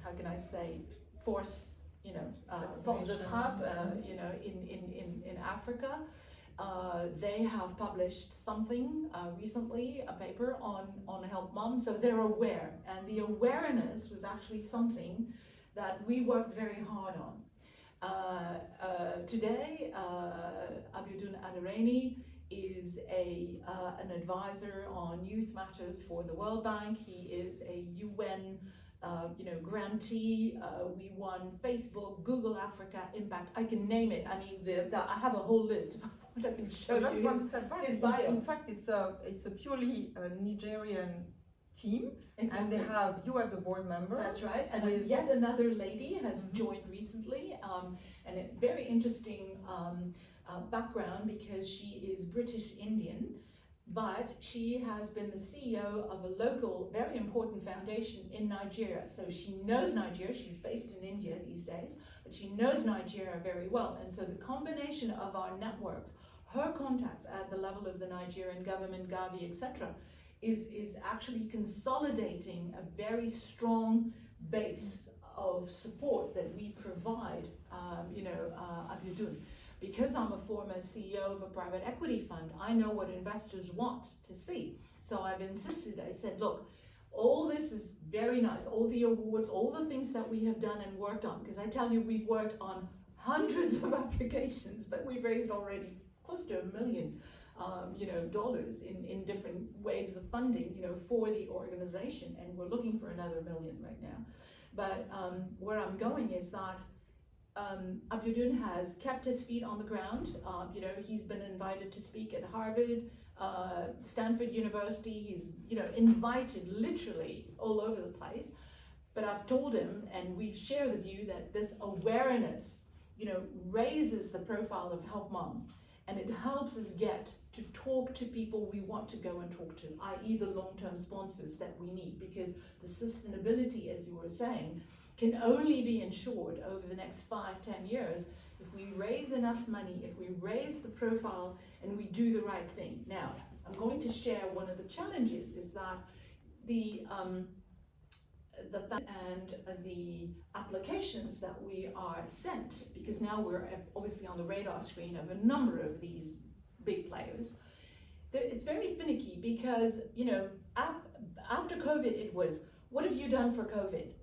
how can I say, force, force de frappe, in Africa. They have published something recently, a paper on HelpMum, so they're aware. And the awareness was actually something that we worked very hard on. Today, Abiodun Adereni is an advisor on youth matters for the World Bank. He is a UN grantee. We won Facebook, Google Africa Impact. I can name it. I mean, I have a whole list. If I can show Just you one step back. his bio. In fact, it's a purely Nigerian team, Exactly. and they have you as a board member. That's right. And with- yet another lady has joined recently, and a very interesting background, because she is British Indian, but she has been the CEO of a local, very important foundation in Nigeria. So she knows Nigeria. She's based in India these days, but she knows Nigeria very well. And so the combination of our networks, her contacts at the level of the Nigerian government, Gavi, etc., is actually consolidating a very strong base of support that we provide, Abiodun. Because I'm a former CEO of a private equity fund, I know what investors want to see. So I've insisted, I said, look, all this is very nice, all the awards, all the things that we have done and worked on, because I tell you, we've worked on hundreds of applications, but we've raised already close to $1 million, dollars in different waves of funding, for the organization, and we're looking for another $1 million right now. But where I'm going is that Abiodun has kept his feet on the ground. He's been invited to speak at Harvard, Stanford University. He's, invited literally all over the place. But I've told him, and we share the view, that this awareness, raises the profile of HelpMum, and it helps us get to talk to people we want to go and talk to, i.e. the long-term sponsors that we need, because the sustainability, as you were saying, can only be ensured over the next 5-10 years if we raise enough money, if we raise the profile, and we do the right thing. Now, I'm going to share one of the challenges is that the applications that we are sent, because now we're obviously on the radar screen of a number of these big players, it's very finicky, because after COVID it was, what have you done for COVID?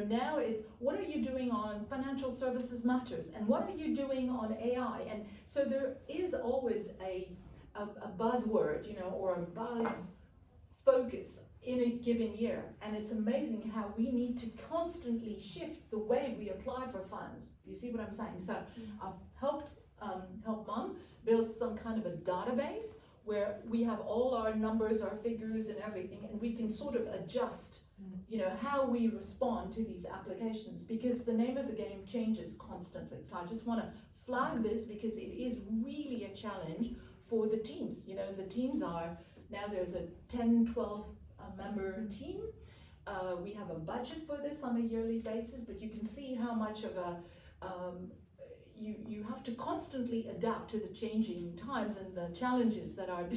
Now it's, what are you doing on financial services matters, and what are you doing on AI? And so there is always a buzzword, or a buzz focus in a given year, and it's amazing how we need to constantly shift the way we apply for funds. You see what I'm saying? So I've helped HelpMum build some kind of a database where we have all our numbers, our figures, and everything, and we can sort of adjust how we respond to these applications, because the name of the game changes constantly. So I just want to flag this, because it is really a challenge for the teams. The teams are, now there's a 10-12 member team. We have a budget for this on a yearly basis, but you can see how much of a, you have to constantly adapt to the changing times and the challenges that are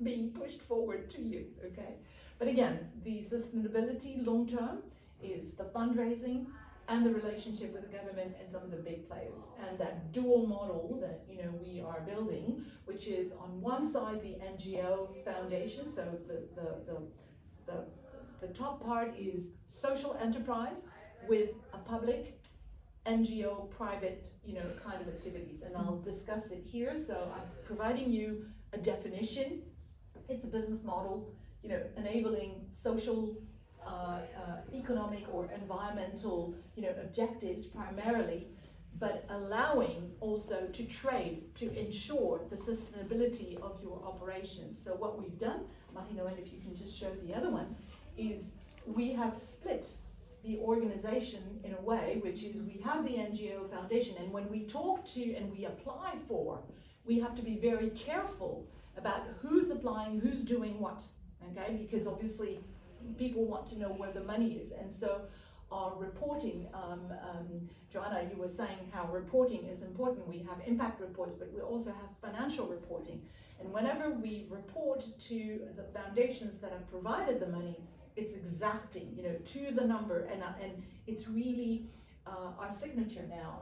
being pushed forward to you, okay? But again, the sustainability long term is the fundraising and the relationship with the government and some of the big players, and that dual model that we are building, which is on one side the NGO foundation. So the top part is social enterprise with a public NGO private kind of activities, and I'll discuss it here. So I'm providing you a definition. It's a business model, enabling social, economic or environmental, objectives primarily but allowing also to trade to ensure the sustainability of your operations. So what we've done, Marino, and if you can just show the other one, is we have split the organization in a way, which is we have the NGO foundation, and when we talk to and we apply for, we have to be very careful about who's applying, who's doing what, okay? Because obviously people want to know where the money is, and so our reporting, Joanna, you were saying how reporting is important. We have impact reports, but we also have financial reporting. And whenever we report to the foundations that have provided the money, it's exacting, you know, to the number, and it's really our signature now,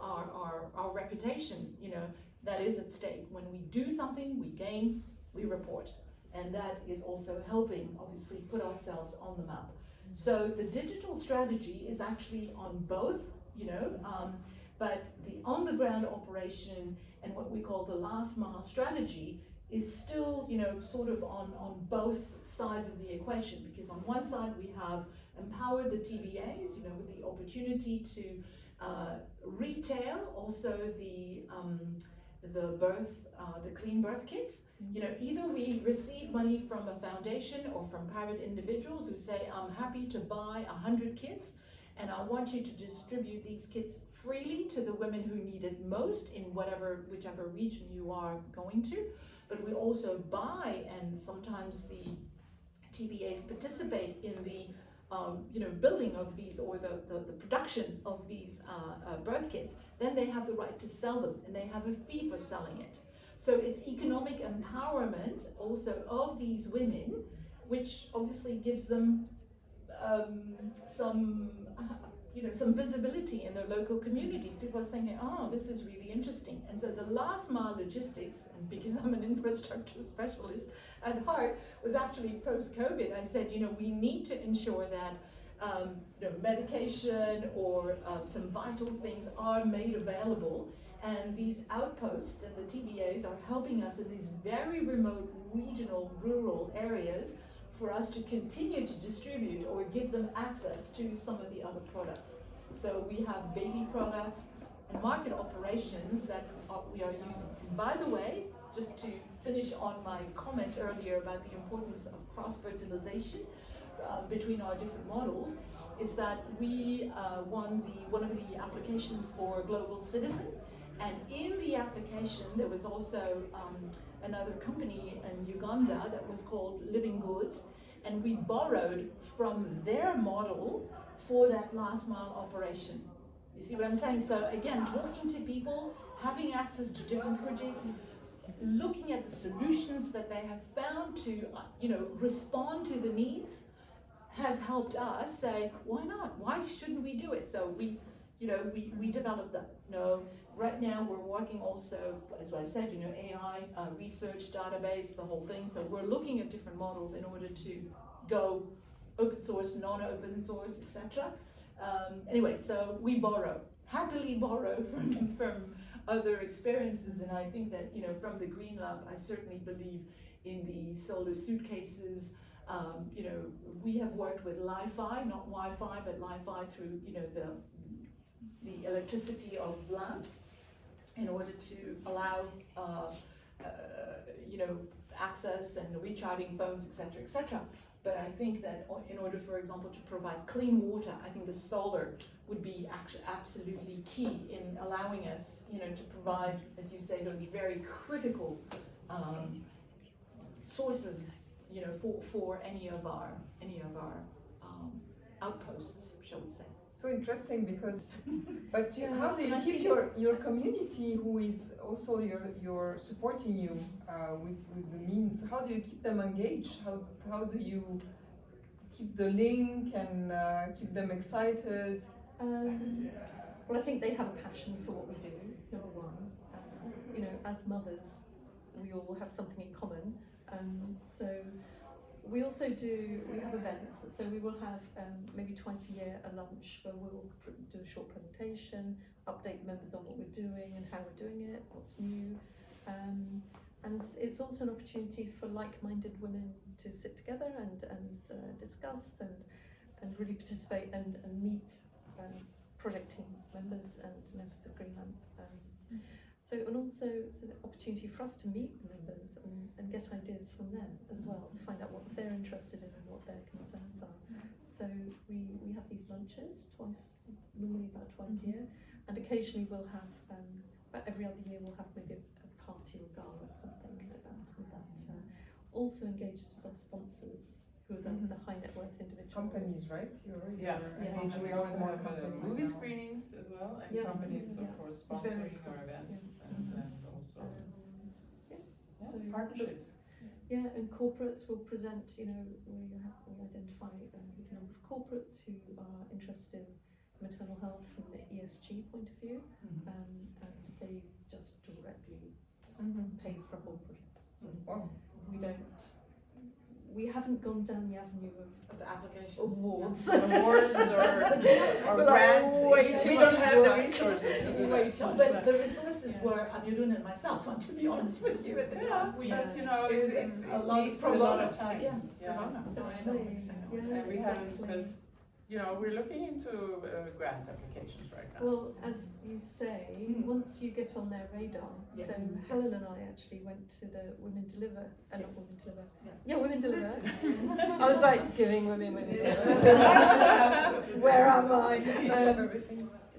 our reputation, you know, that is at stake. When we do something, we gain, we report, and that is also helping, obviously, put ourselves on the map. So the digital strategy is actually on both, you know, but the on-the-ground operation and what we call the last mile strategy is still, you know, sort of on both sides of the equation, because on one side we have empowered the TBAs, you know, with the opportunity to retail also the clean birth kits. You know, either we receive money from a foundation or from private individuals who say, I'm happy to buy 100 kits, and I want you to distribute these kits freely to the women who need it most in whichever region you are going to. But we also buy, and sometimes the TBAs participate in the you know, building of these, or the production of these birth kits. Then they have the right to sell them, and they have a fee for selling it. So it's economic empowerment also of these women, which obviously gives them some you know, some visibility in their local communities. People are saying, oh, this is really interesting. And so the last mile logistics, and because I'm an infrastructure specialist at heart, was actually post-COVID. I said, you know, we need to ensure that you know, medication or some vital things are made available. And these outposts and the TBAs are helping us in these very remote, regional, rural areas for us to continue to distribute or give them access to some of the other products. So we have baby products and market operations that we are using. And by the way, just to finish on my comment earlier about the importance of cross-fertilization between our different models, is that we won one of the applications for Global Citizen. And in the application, there was also another company in Uganda that was called Living Goods, and we borrowed from their model for that last mile operation. You see what I'm saying? So again, talking to people, having access to different projects, looking at the solutions that they have found to, you know, respond to the needs, has helped us say, why not? Why shouldn't we do it? So we developed that. No, right now we're working also, as I said, you know, AI, research, database, the whole thing. So we're looking at different models in order to go open source, non-open source, etc. Anyway, so we happily borrow from other experiences, and I think that, you know, from the GreenLamp, I certainly believe in the solar suitcases. You know, we have worked with Li-Fi, not Wi-Fi, but Li-Fi through, you know, the electricity of lamps in order to allow, you know, access and recharging phones, etc., etc. But I think that in order, for example, to provide clean water, I think the solar would be absolutely key in allowing us, you know, to provide, as you say, those very critical sources, you know, for any of our outposts, shall we say. So interesting, because but Yeah, how do you I keep think your community, who is also your supporting you with the means? How do you keep them engaged? How do you keep the link and keep them excited? Well, I think they have a passion for what we do, number one. You know, as mothers, we all have something in common. So we also we have events. So we will have maybe twice a year a lunch where we'll do a short presentation, update members on what we're doing and how we're doing it, what's new. And it's also an opportunity for like-minded women to sit together and discuss and really participate and meet project team members and members of GreenLamp. So the opportunity for us to meet the members and get ideas from them as well, to find out what they're interested in and what their concerns are. So we have these lunches normally about twice a year, and occasionally we'll have, about every other year we'll have maybe a party or gala or something like that. And that also engages with our sponsors, who are the high net worth individuals. Companies, right? You're Yeah. engaging And we more also and more have companies movie now. screenings as well, and Yeah. companies, Yeah. of course, Very sponsoring cool. our events Yeah. and also So partnerships. Yeah, and corporates will present, we identify a big number of corporates who are interested in maternal health from the ESG point of view, and they just directly pay for a whole project. So Wow. we haven't gone down the avenue Of the applications. awards. Awards or We're grants. way It's- too we much don't have the work. resources to do Way that. too much But work. the resources were, I'm doing it myself, and to be honest with you, at the time, we, But you know, it was it's, a it lot needs pro a lot bono, of time. again, pro Yeah. bono. Exactly. Yeah, And we haven't, exactly. but we're looking into grant applications right now. Well, as you say, once you get on their radar, Yeah. so Helen and I actually went to the Women Deliver, not Women Deliver, Yeah. Women Deliver. I was like, giving Women Deliver. Where am I?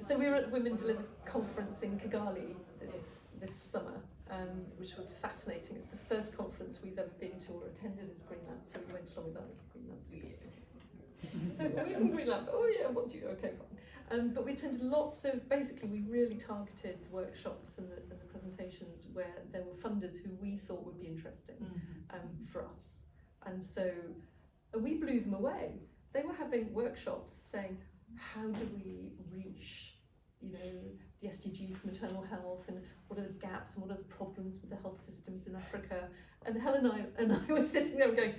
So we were at the Women Deliver conference in Kigali this summer, which was fascinating. It's the first conference we've ever been to or attended as GreenLamp, so we went along with our GreenLamp speakers. We're from GreenLamp. Oh yeah, what do you? Okay, fine. But we attended lots of. Basically, we really targeted the workshops and the presentations where there were funders who we thought would be interesting for us, and so we blew them away. They were having workshops saying, how do we reach, the SDG for maternal health, and what are the gaps and what are the problems with the health systems in Africa? And Helen and I were sitting there going,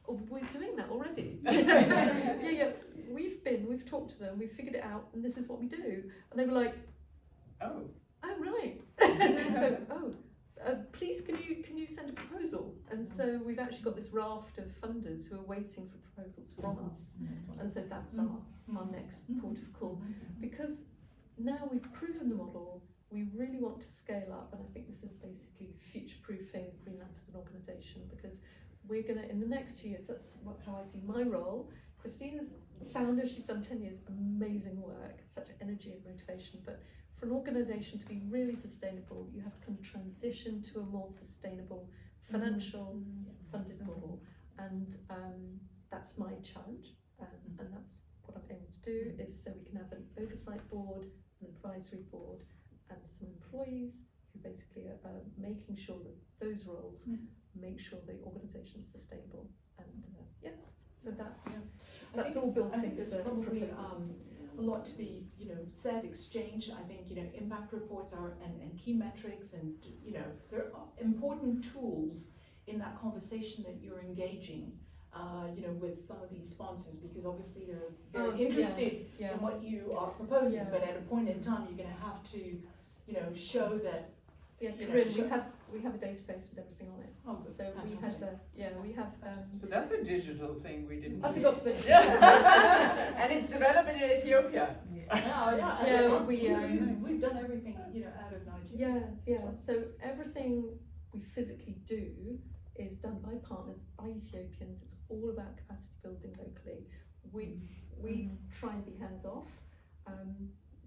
oh, we're doing that already. Yeah. We've talked to them, we've figured it out, and this is what we do. And they were like, Oh. right. So, please can you send a proposal? And so we've actually got this raft of funders who are waiting for proposals from us. And so that's our next port of call. Because now we've proven the model, we really want to scale up, and I think this is basically future-proofing GreenLamp as an organisation, because we're going to, in the next 2 years, that's how I see my role. Christina's the founder, she's done 10 years, amazing work, such energy and motivation, but for an organisation to be really sustainable, you have to kind of transition to a more sustainable financial funded model, and that's my challenge, and that's what I'm aiming to do, is so we can have an oversight board, an advisory board, and some employees who basically are making sure that those roles make sure the organisation is sustainable, and so that's all built I think into there's the probably proposals. a lot to be, said, exchanged. I think, impact reports are, and key metrics, and, there are important tools in that conversation that you're engaging, with some of these sponsors, because obviously they're very interested in what you are proposing, but at a point in time, you're gonna have to, show that. We have a database with everything on it. Oh, good. So Fantastic. we have. So that's a digital thing we didn't. I do. forgot to mention. And it's developed in Ethiopia. We've done everything, out of Nigeria. Yes. So everything we physically do is done by partners, by Ethiopians. It's all about capacity building locally. We try and be hands off.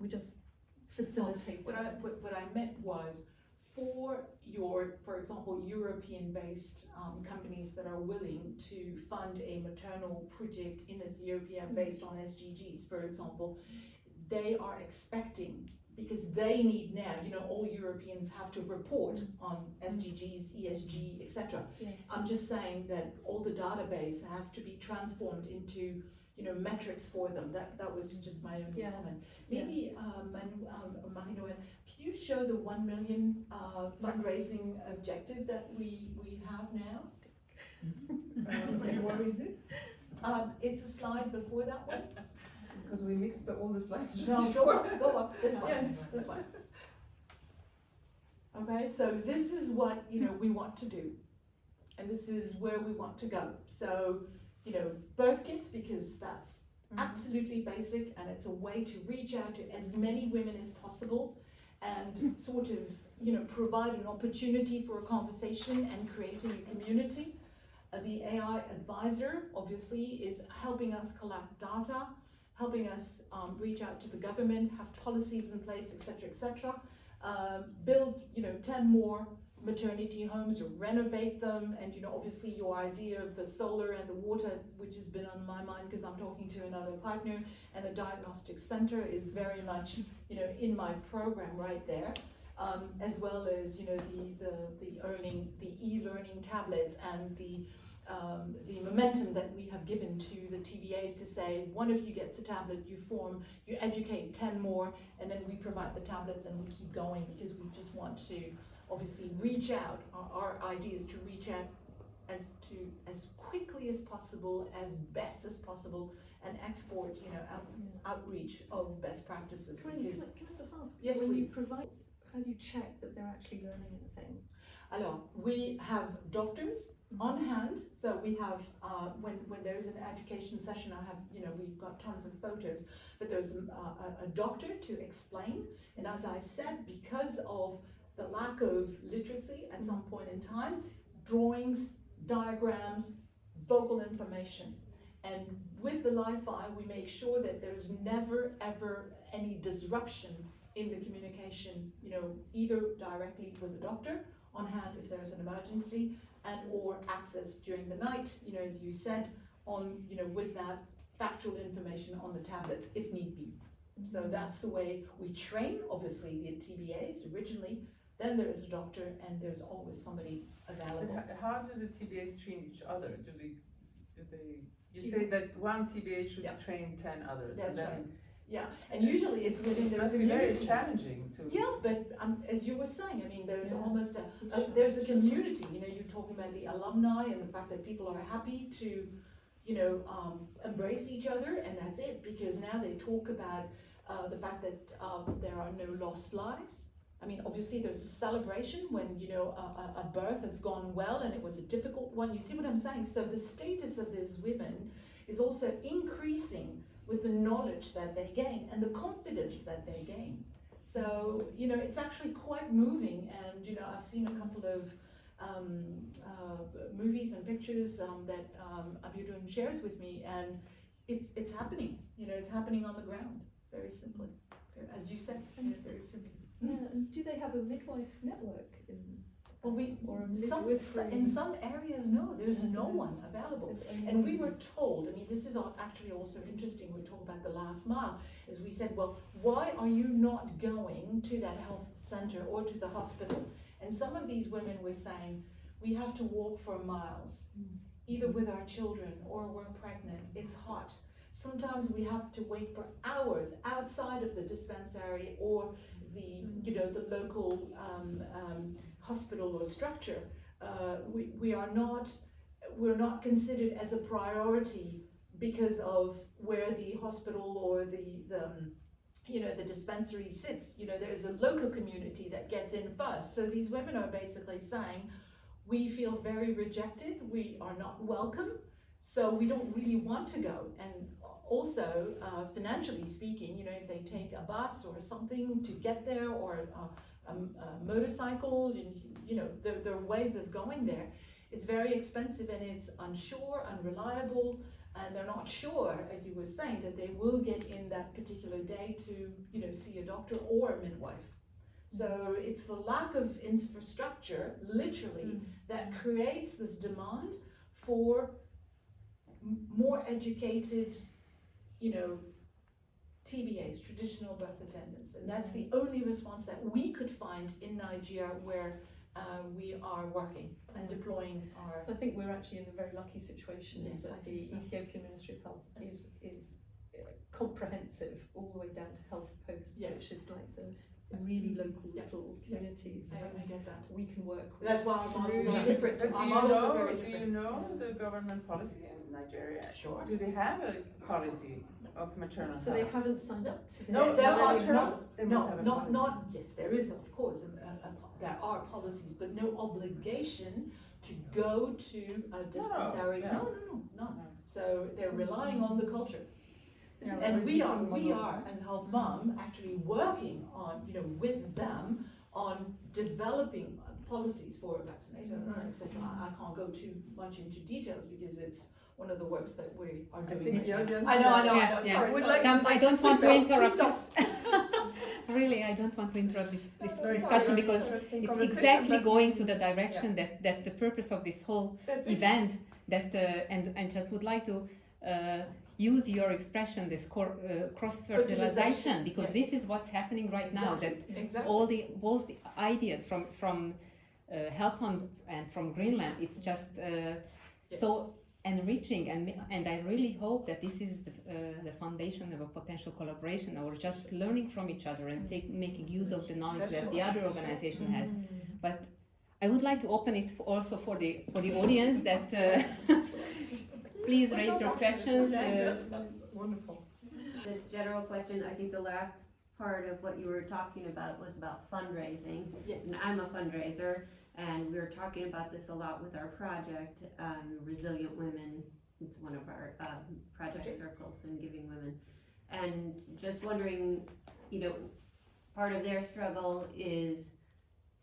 We just facilitate. What I meant was, for example, European-based companies that are willing to fund a maternal project in Ethiopia based on SDGs, for example, they are expecting, because they need now, all Europeans have to report on SDGs, ESG, etc. Yes. I'm just saying that all the database has to be transformed into, metrics for them. That was just my own comment. Maybe, Marie-Noël, can you show the 1 million fundraising objective that we have now? Where is it? It's a slide before that one. Because we mixed all the slides. No, go up, this one, this one. Okay, so this is what, we want to do. And this is where we want to go. So, birth kits, because that's Absolutely basic, and it's a way to reach out to as many women as possible and sort of, you know, provide an opportunity for a conversation and creating a community. The AI advisor obviously is helping us collect data, helping us reach out to the government, have policies in place, etc., build, you know, 10 more maternity homes or renovate them. And, you know, obviously your idea of the solar and the water, which has been on my mind because I'm talking to another partner, and the diagnostic center is very much, you know, in my program right there. As well as, you know, the e-learning tablets and the momentum that we have given to the TBAs to say, one of you gets a tablet, you educate 10 more, and then we provide the tablets and we keep going, because we just want to obviously reach out. Our idea is to reach out as quickly as possible, as best as possible, and export, you know, outreach of best practices. Can I just ask, Yes, when please. you provide, how do you check that they're actually learning anything? Alors, we have doctors on hand, so we have, when there's an education session, I have, you know, we've got tons of photos, but there's a doctor to explain, and as I said, because of the lack of literacy at some point in time, drawings, diagrams, vocal information. And with the Li-Fi, we make sure that there's never ever any disruption in the communication, you know, either directly with the doctor on hand if there's an emergency, and or access during the night, you know, as you said, on, you know, with that factual information on the tablets if need be. So that's the way we train, obviously, the TBAs originally, then there is a doctor, and there's always somebody available. And how do the TBAs train each other? You say that one TBA should train 10 others. That's and then, right. Yeah, and usually it's within it their must be very communities. challenging to. Yeah, but as you were saying, I mean, there's Yeah, almost sure. there's a community. You know, you're talking about the alumni and the fact that people are happy to, you know, embrace each other, and that's it. Because now they talk about the fact that there are no lost lives. I mean, obviously there's a celebration when, you know, a birth has gone well and it was a difficult one. You see what I'm saying? So the status of these women is also increasing with the knowledge that they gain and the confidence that they gain. So, you know, it's actually quite moving, and, you know, I've seen a couple of movies and pictures that Abudun shares with me, and it's happening, you know, it's happening on the ground, very simply, as you said, very simply. Yeah, and do they have a midwife network in? Well, or a in some areas, no, there's no one available. And we were told, I mean, this is actually also interesting, we talk about the last mile, is we said, well, why are you not going to that health center or to the hospital? And some of these women were saying, we have to walk for miles, either with our children or we're pregnant, it's hot. Sometimes we have to wait for hours outside of the dispensary or the, you know, the local hospital or structure. We're not considered as a priority because of where the hospital or the you know, the dispensary sits. You know, there's a local community that gets in first. So these women are basically saying, we feel very rejected, we are not welcome, so we don't really want to go. And also, financially speaking, you know, if they take a bus or something to get there, or a motorcycle, you know, there are ways of going there. It's very expensive, and it's unsure, unreliable, and they're not sure, as you were saying, that they will get in that particular day to, you know, see a doctor or a midwife. So it's the lack of infrastructure, literally, that creates this demand for more educated, you know, TBAs, traditional birth attendants. And that's the only response that we could find in Nigeria where we are working and deploying our... So I think we're actually in a very lucky situation, Yes, is that I the think so. Ethiopian Ministry of Health Yes. is comprehensive all the way down to health posts, Yes. which is like the really local Yeah. little communities. I And get that. we can work with. That's why our models are Yes. different. But Our models are very do you different. know the government policy in Nigeria? Sure. Do they have a policy of maternal So they health? haven't signed up to the. No, There are maternal- they must have a policy. yes, there is, of course, there are policies, but no obligation to go to a dispensary. yeah. No. So they're relying on the culture. Yeah, And very we are, different we models, are, as Help Mum, actually working on, you know, with them on developing policies for vaccination, etc. I can't go too much into details because it's one of the works that we are I doing. think the right now. audience. I know, Yeah, yeah. sorry. Would sorry. like I don't We want to stop, we interrupt stop. this. Really, I don't want to interrupt this Very discussion very because interesting it's conversation, exactly but going maybe- to the direction that the purpose of this whole That's it. event that and just would like to use your expression, this cross fertilization, because yes. this is what's happening right now. That Exactly. all the both the ideas from HelpMum and from GreenLamp, it's just Yes. so enriching, and I really hope that this is the foundation of a potential collaboration, or just learning from each other and making use of the knowledge that the other organization has. But I would like to open it also for the audience that please raise your questions. Wonderful. The general question, I think the last part of what you were talking about was about fundraising. Yes. And I'm a fundraiser, and we were talking about this a lot with our project, Resilient Women. It's one of our project circles in Giving Women. And just wondering, you know, part of their struggle is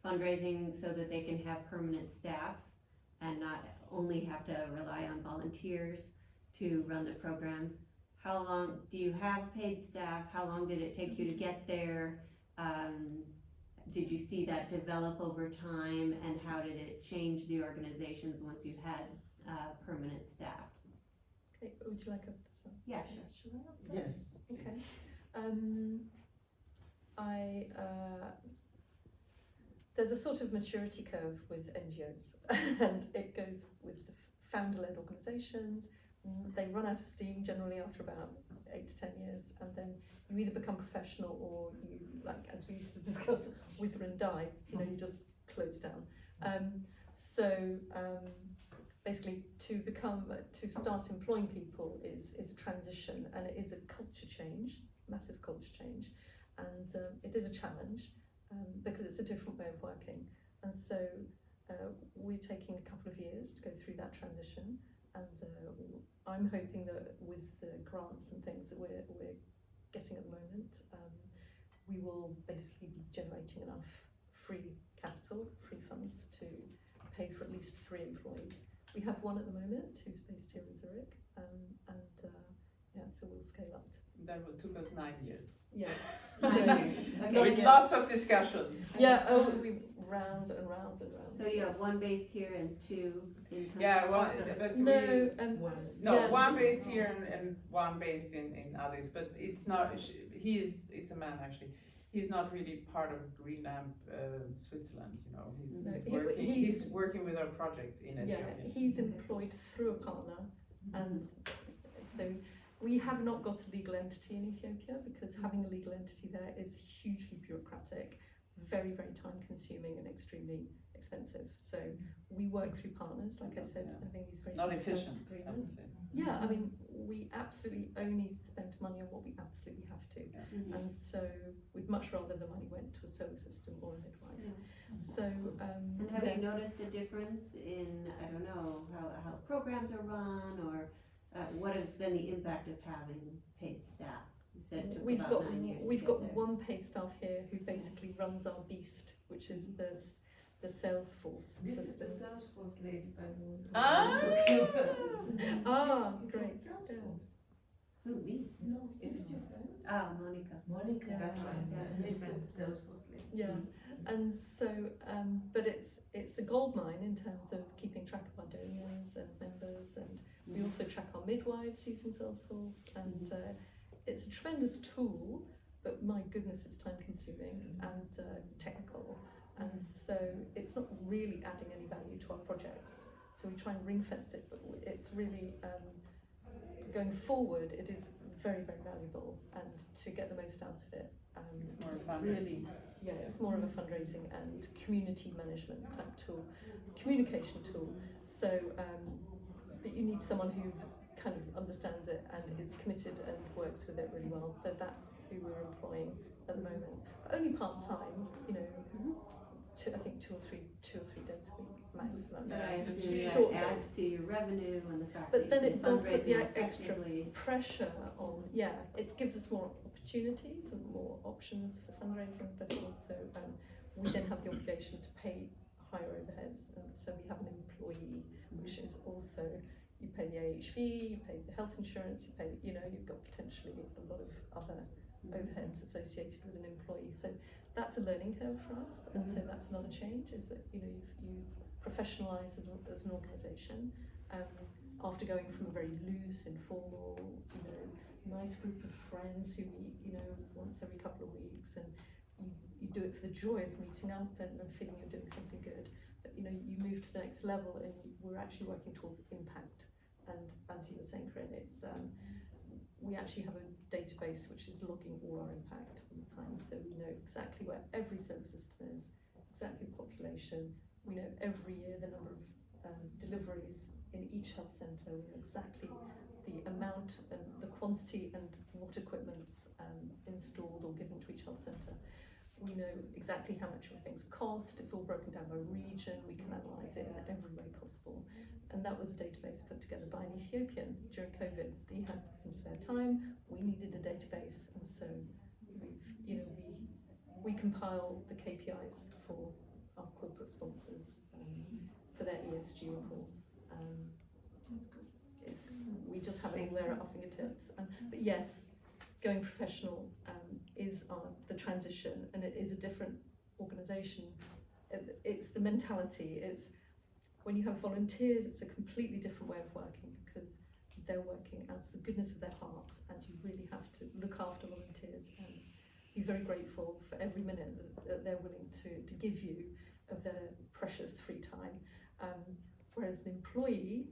fundraising so that they can have permanent staff and not only have to rely on volunteers to run the programs. How long do you have paid staff? How long did it take you to get there? Did you see that develop over time, and how did it change the organizations once you had permanent staff? Okay, would you like us to start? Yeah, sure. Shall I answer? Yes. Okay. There's a sort of maturity curve with NGOs, and it goes with the founder-led organisations. They run out of steam generally after about 8 to 10 years, and then you either become professional or you, like as we used to discuss, wither and die. You know, you just close down. Basically, to start employing people is a transition, and it is a culture change, massive culture change, and it is a challenge. Because it's a different way of working, and so we're taking a couple of years to go through that transition, and I'm hoping that with the grants and things that we're getting at the moment, we will basically be generating enough free capital, free funds to pay for at least 3 employees. We have one at the moment who's based here in Zurich, so we'll scale up. That took us 9 years. Yeah. With lots of discussion. Yeah, we round and round and round. So you have one based here and 2 in country. Yeah, well, but No, yeah. one based here and one based in Addis, but it's not, it's a man actually. He's not really part of GreenLamp Switzerland, you know. He's working with our projects in Ethiopia. Yeah, he's employed through a partner, and so we have not got a legal entity in Ethiopia because having a legal entity there is hugely bureaucratic, very, very time consuming and extremely expensive. So we work through partners, like I said. I think he's very not detailed efficient, I agreement. would say. Yeah, I mean, we absolutely only spend money on what we absolutely have to. Mhm. And so we'd much rather the money went to a solar system or a midwife. So, And have you noticed a difference in, I don't know, how programs are run, or what has been the impact of having paid staff? You said it took we've about got 9 years to we've get got there. one paid staff here who basically runs our beast, which is the Salesforce This is system. the Salesforce lady by the way. Ah! Ah, great. Salesforce. Who, me? No, is it your friend? Monica. Monica, Yeah. that's right. Yeah. The Salesforce lady. Yeah, and so, but it's a gold mine in terms of keeping track of our donors and members, and we also track our midwives using Salesforce, and it's a tremendous tool, but my goodness, it's time consuming and technical, and so it's not really adding any value to our projects. So we try and ring fence it, but it's really, going forward, it is very, very valuable, and to get the most out of it. It's more fundraising. Really, yeah, it's more of a fundraising and community management type tool, communication tool. So, but you need someone who kind of understands it and is committed and works with it really well. So that's who we're employing at the moment, but only part time. You know, I think two or three days a week maximum. But I And assume short that adds days. to your revenue and the fact But that then you it can does put fundraise the more extra effectively. pressure on, it gives us more opportunities and more options for fundraising, but also we then have the obligation to pay higher overheads, and so we have an employee, which is also, you pay the AHV, you pay the health insurance, you pay, you've got potentially a lot of other overheads associated with an employee. So that's a learning curve for us, and so that's another change, is that you've professionalised as an organisation after going from a very loose, informal, nice group of friends who meet once every couple of weeks, and you do it for the joy of meeting up and feeling you're doing something good. But you move to the next level, and we're actually working towards impact. And as you were saying, Corinne, it's we actually have a database which is logging all our impact all the time, so we know exactly where every service system is, exactly the population. We know every year the number of deliveries in each health centre. We know exactly the amount and the quantity and what equipment's installed or given to each health centre. We know exactly how much things cost. It's all broken down by region. We can analyse it in every way possible. And that was a database put together by an Ethiopian during COVID. He had some spare time. We needed a database, and so we compile the KPIs for our corporate sponsors for their ESG reports. That's good. We just have it all there at our fingertips. But yes, going professional is the transition, and it is a different organisation. It's the mentality. It's when you have volunteers, it's a completely different way of working, because they're working out of the goodness of their heart, and you really have to look after volunteers and be very grateful for every minute that they're willing to give you of their precious free time. Whereas an employee,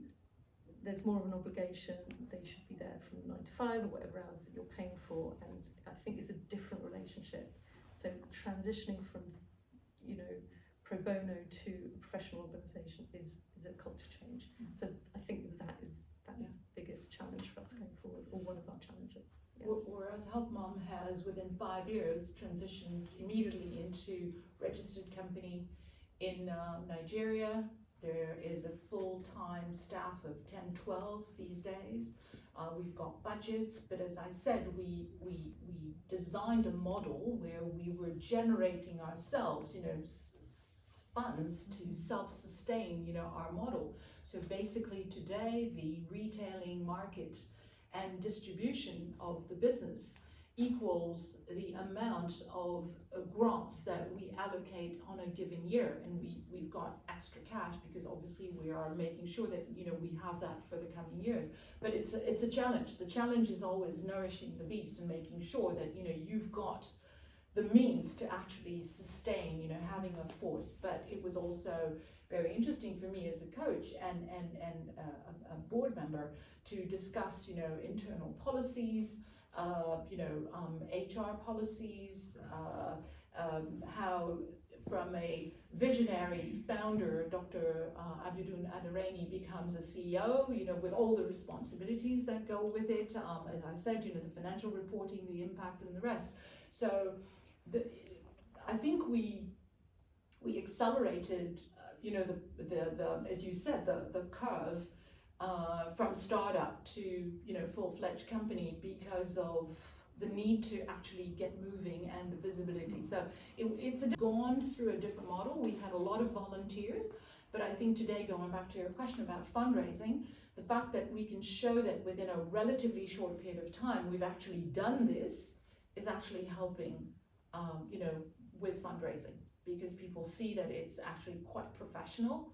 there's more of an obligation. They should be there from 9 to 5 or whatever hours that you're paying for, and I think it's a different relationship. So transitioning from pro bono to a professional organisation is a culture change. So I think that is the biggest challenge for us going forward, or one of our challenges. Whereas HelpMum has, within 5 years, transitioned immediately into registered company in Nigeria. There is a full-time staff of 10, 12 these days. We've got budgets, but as I said, we designed a model where we were generating ourselves, funds to self-sustain, our model. So basically today, the retailing market and distribution of the business equals the amount of grants that we allocate on a given year, and we've got extra cash because obviously we are making sure that we have that for the coming years. But it's a challenge. The challenge is always nourishing the beast and making sure that you've got the means to actually sustain having a force. But it was also very interesting for me as a coach and a board member to discuss internal policies, HR policies, how from a visionary founder, Dr. Abidun Adarani becomes a CEO, with all the responsibilities that go with it. As I said, the financial reporting, the impact, and the rest. So I think we accelerated, the as you said, the curve from startup to full-fledged company because of the need to actually get moving and the visibility. So it's gone through a different model. We had a lot of volunteers, but I think today, going back to your question about fundraising, the fact that we can show that within a relatively short period of time we've actually done this is actually helping, with fundraising, because people see that it's actually quite professional.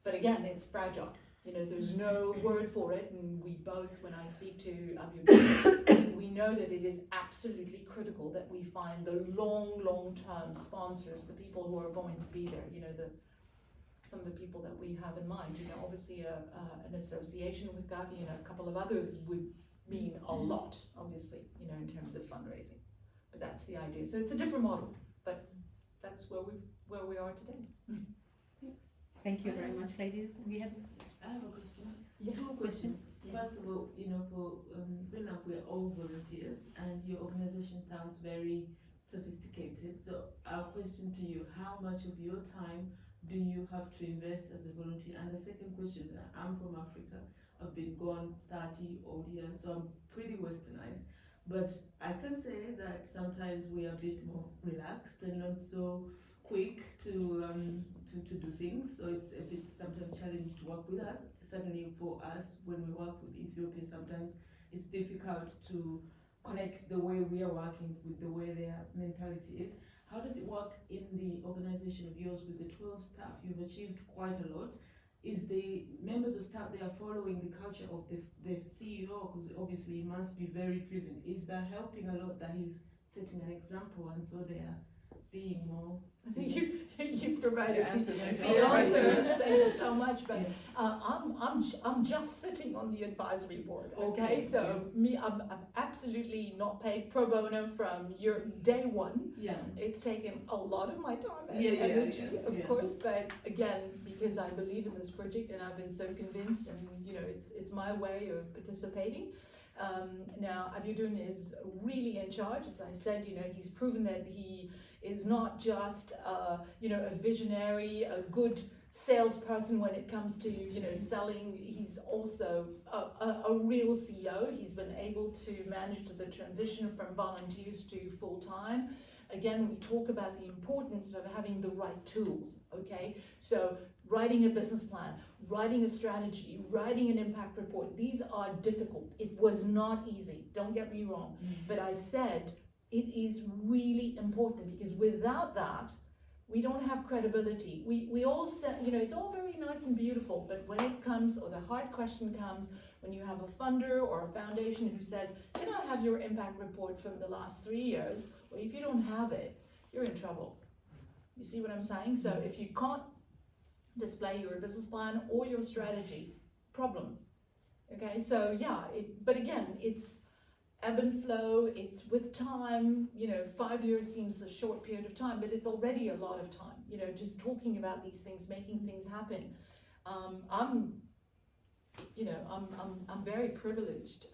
But again, it's fragile. There's no word for it, and we both, when I speak to Abu, we know that it is absolutely critical that we find the long-term sponsors, the people who are going to be there. Some of the people that we have in mind. Obviously, an association with Gavi and a couple of others would mean a lot, obviously, in terms of fundraising. But that's the idea. So it's a different model, but that's where we are today. Thank you very much, ladies. I have a question. Yes. Two questions. Yes. First of all, for GreenLamp, we're all volunteers, and your organization sounds very sophisticated. So our question to you, how much of your time do you have to invest as a volunteer? And the second question, I'm from Africa. I've been gone 30 odd years, so I'm pretty westernized. But I can say that sometimes we are a bit more relaxed and not so quick to do things. So it's a bit sometimes challenging to work with us. Certainly for us, when we work with Ethiopia, sometimes it's difficult to connect the way we are working with the way their mentality is. How does it work in the organization of yours with the 12 staff? You've achieved quite a lot. Is the members of staff, they are following the culture of the CEO, because obviously he must be very driven. Is that helping a lot, that he's setting an example, and so they are being more? I think you provided answer. the answer. Thank you so much. But I'm just sitting on the advisory board. Okay, so I'm absolutely not paid pro bono from your day one. Yeah. It's taken a lot of my time and Yeah, energy, of yeah. course. But again, because I believe in this project and I've been so convinced, and it's my way of participating. Now, Abiodun is really in charge. As I said, he's proven that he is not just a visionary, a good salesperson when it comes to selling. He's also a real CEO. He's been able to manage the transition from volunteers to full-time. Again, we talk about the importance of having the right tools, okay? So writing a business plan, writing a strategy, writing an impact report, these are difficult. It was not easy, don't get me wrong. But I said, it is really important, because without that, we don't have credibility. We all said, it's all very nice and beautiful, but when it comes, or the hard question comes, when you have a funder or a foundation who says, can I have your impact report from the last 3 years? Well, if you don't have it, you're in trouble. You see what I'm saying? So if you can't display your business plan or your strategy, problem. Okay, so yeah, but again, it's ebb and flow, it's with time. 5 years seems a short period of time, but it's already a lot of time, just talking about these things, making things happen. I'm very privileged,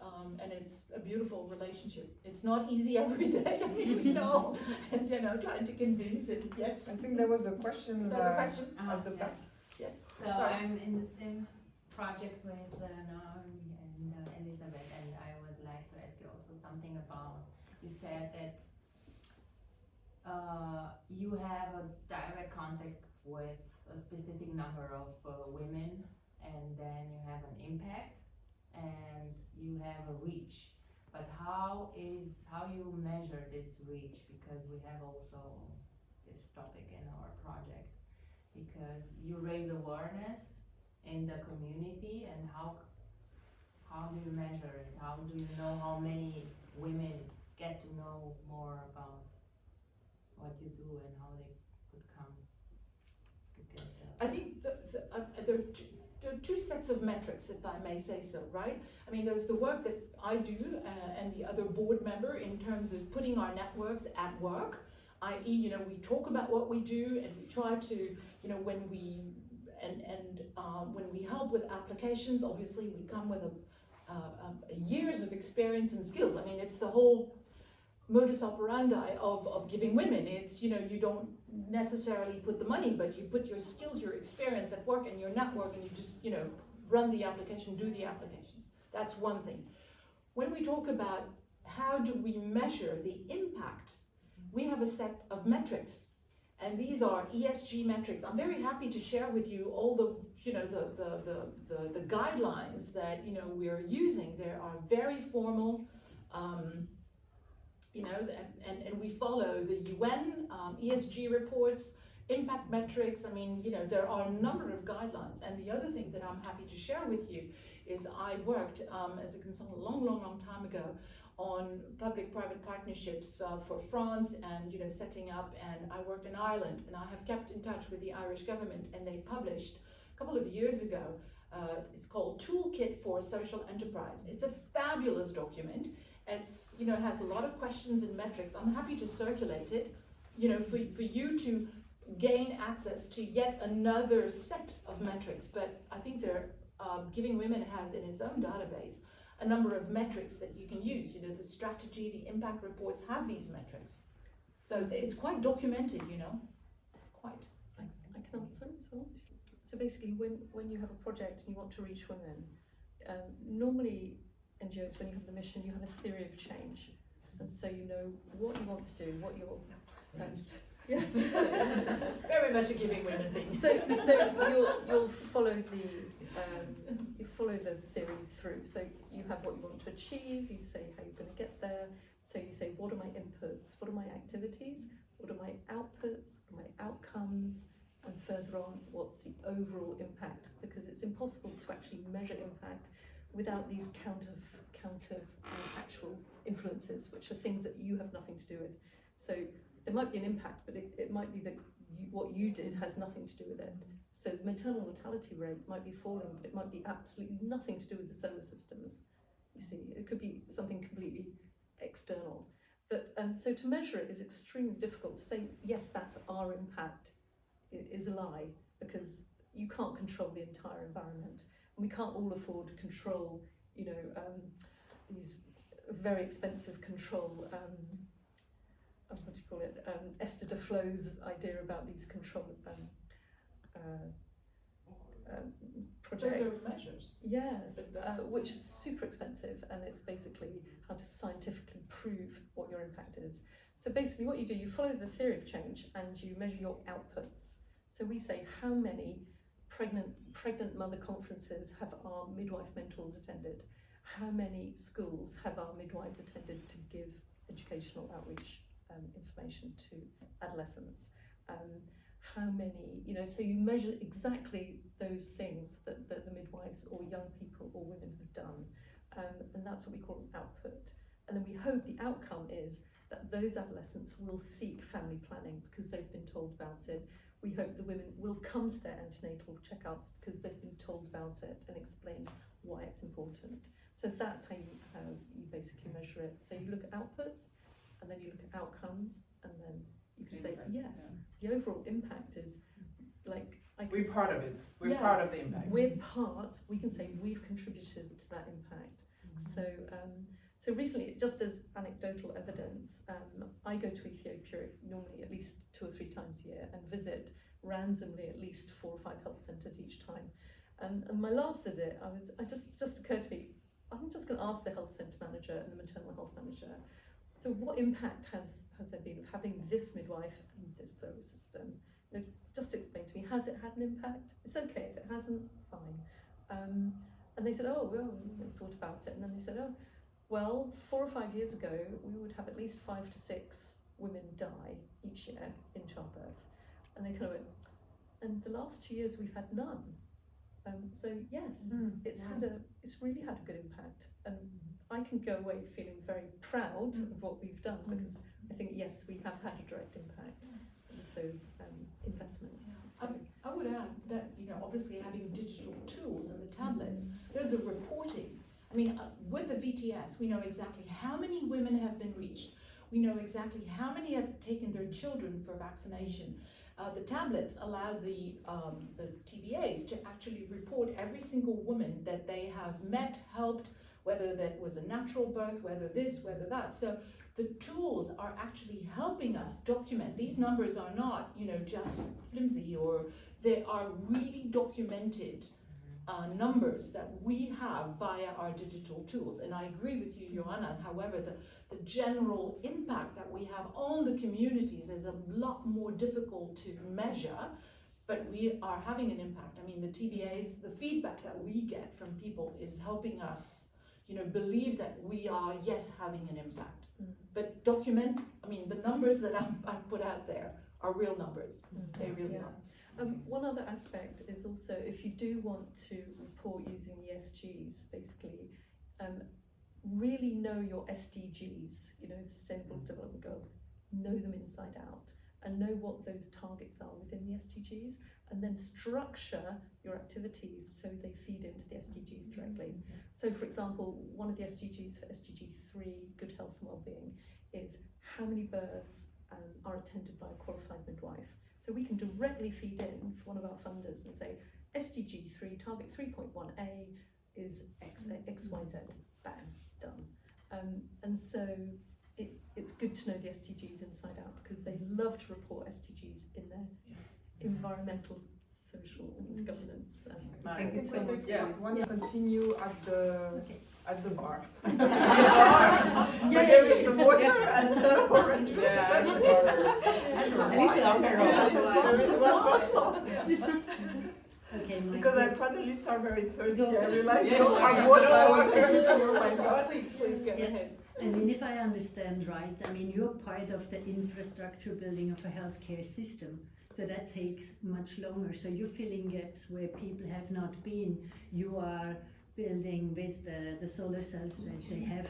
and it's a beautiful relationship. It's not easy every day, we know, and trying to convince it. Yes. I think there was a question Another question? at the back. Yes. So Sorry. I'm in the same project with Naomi and Elizabeth, and I would like to ask you also something about, you said that you have a direct contact with a specific number of women, and then you have an impact and you have a reach. But how you measure this reach? Because we have also this topic in our project, because you raise awareness in the community, and how do you measure it? How do you know how many women get to know more about what you do and how they could come to get I think there are two sets of metrics, if I may say so, right? I mean, there's the work that I do and the other board member in terms of putting our networks at work, i.e., we talk about what we do, and we try to, when we help with applications, obviously we come with years of experience and skills. I mean, it's the whole modus operandi of giving women. It's, you don't necessarily put the money, but you put your skills, your experience at work and your network, and you just, run the application, do the applications. That's one thing. When we talk about how do we measure the impact, we have a set of metrics, and these are ESG metrics. I'm very happy to share with you all the, the guidelines that, we're using. They are very formal, and we follow the UN ESG reports, impact metrics. I mean, there are a number of guidelines. And the other thing that I'm happy to share with you is I worked as a consultant a long time ago on public-private partnerships for France, and setting up, and I worked in Ireland, and I have kept in touch with the Irish government, and they published a couple of years ago, it's called Toolkit for Social Enterprise. It's a fabulous document. It's, has a lot of questions and metrics. I'm happy to circulate it, for you to gain access to yet another set of metrics. But I think Giving Women has in its own database a number of metrics that you can use. The strategy, the impact reports have these metrics. So it's quite documented, you know, quite. I can answer it as well. So basically, when you have a project and you want to reach women, normally NGOs, when you have the mission, you have a theory of change, and so you know what you want to do, what you're. Yeah. Very much a giving women thing. So you'll follow the theory through. So you have what you want to achieve. You say how you're going to get there. So you say, what are my inputs? What are my activities? What are my outputs? What are my outcomes? And further on, what's the overall impact? Because it's impossible to actually measure impact without these counterfactual influences, which are things that you have nothing to do with. So there might be an impact, but it might be that what you did has nothing to do with it. So the maternal mortality rate might be falling, but it might be absolutely nothing to do with the solar systems. You see, it could be something completely external. But so to measure it is extremely difficult. To say, yes, that's our impact is a lie, because you can't control the entire environment. And we can't all afford to control, these very expensive control, what do you call it, Esther Duflo's idea about these control projects. Measures. Yes, which is super expensive, and it's basically how to scientifically prove what your impact is. So basically what you do, you follow the theory of change and you measure your outputs. So we say, how many pregnant mother conferences have our midwife mentors attended? How many schools have our midwives attended to give educational outreach information to adolescents? How many, so you measure exactly those things that the midwives or young people or women have done. And that's what we call an output. And then we hope the outcome is that those adolescents will seek family planning because they've been told about it. We hope the women will come to their antenatal checkups because they've been told about it and explained why it's important. So that's how you basically measure it. So you look at outputs, and then you look at outcomes, and then you can say, yes, the overall impact is like... We're part of it. We're yes, part of the impact. We can say we've contributed to that impact. So recently, just as anecdotal evidence, I go to Ethiopia normally at least 2 or 3 times a year and visit randomly at least 4 or 5 health centres each time. And my last visit, I just occurred to me, I'm just going to ask the health centre manager and the maternal health manager, so what impact has there been of having this midwife and this solar system? Just explain to me, has it had an impact? It's okay, if it hasn't, fine. And they said, oh, well, we thought about it. And then they said, oh, well, 4 or 5 years ago, we would have at least 5 to 6 women die each year in childbirth. And they kind of went, and the last 2 years we've had none. So yes, it's really had a good impact. And I can go away feeling very proud of what we've done, because I think, yes, we have had a direct impact with those investments. So. I would add that, obviously having digital tools and the tablets, there's a reporting. I mean, with the VTS, we know exactly how many women have been reached. We know exactly how many have taken their children for vaccination. The tablets allow the TBAs to actually report every single woman that they have met, helped, whether that was a natural birth, whether this, whether that. So the tools are actually helping us document. These numbers are not, just flimsy, or they are really documented numbers that we have via our digital tools. And I agree with you, Joanna. However, the general impact that we have on the communities is a lot more difficult to measure, but we are having an impact. I mean, the TBAs, the feedback that we get from people is helping us, believe that we are, yes, having an impact. But document, the numbers that I've put out there are real numbers. They really are. One other aspect is also, if you do want to report using the SGs, basically, really know your SDGs, Sustainable Development Goals, know them inside out, and know what those targets are within the SDGs, and then structure your activities so they feed into the SDGs directly. So, for example, one of the SDGs for SDG 3, good health and well-being, is how many births are attended by a qualified midwife. So we can directly feed in for one of our funders and say, SDG 3, target 3.1A is XYZ, bam, done. And so it's good to know the SDGs inside out, because they love to report SDGs in their environmental, social, and governance. Thank you so Thank much. you. Yeah, we want to continue at the bar. But Yeah. there is the water and the orange juice and the And some wine. Yes, there is one bottle. Okay, Because I probably start very thirsty. Go. I realize Yes, you don't have water. Oh my God. Please go Yeah. ahead. I mean, if I understand right, I mean, you're part of the infrastructure building of a healthcare system. So that takes much longer. So you're filling gaps where people have not been. You are building with the solar cells that they have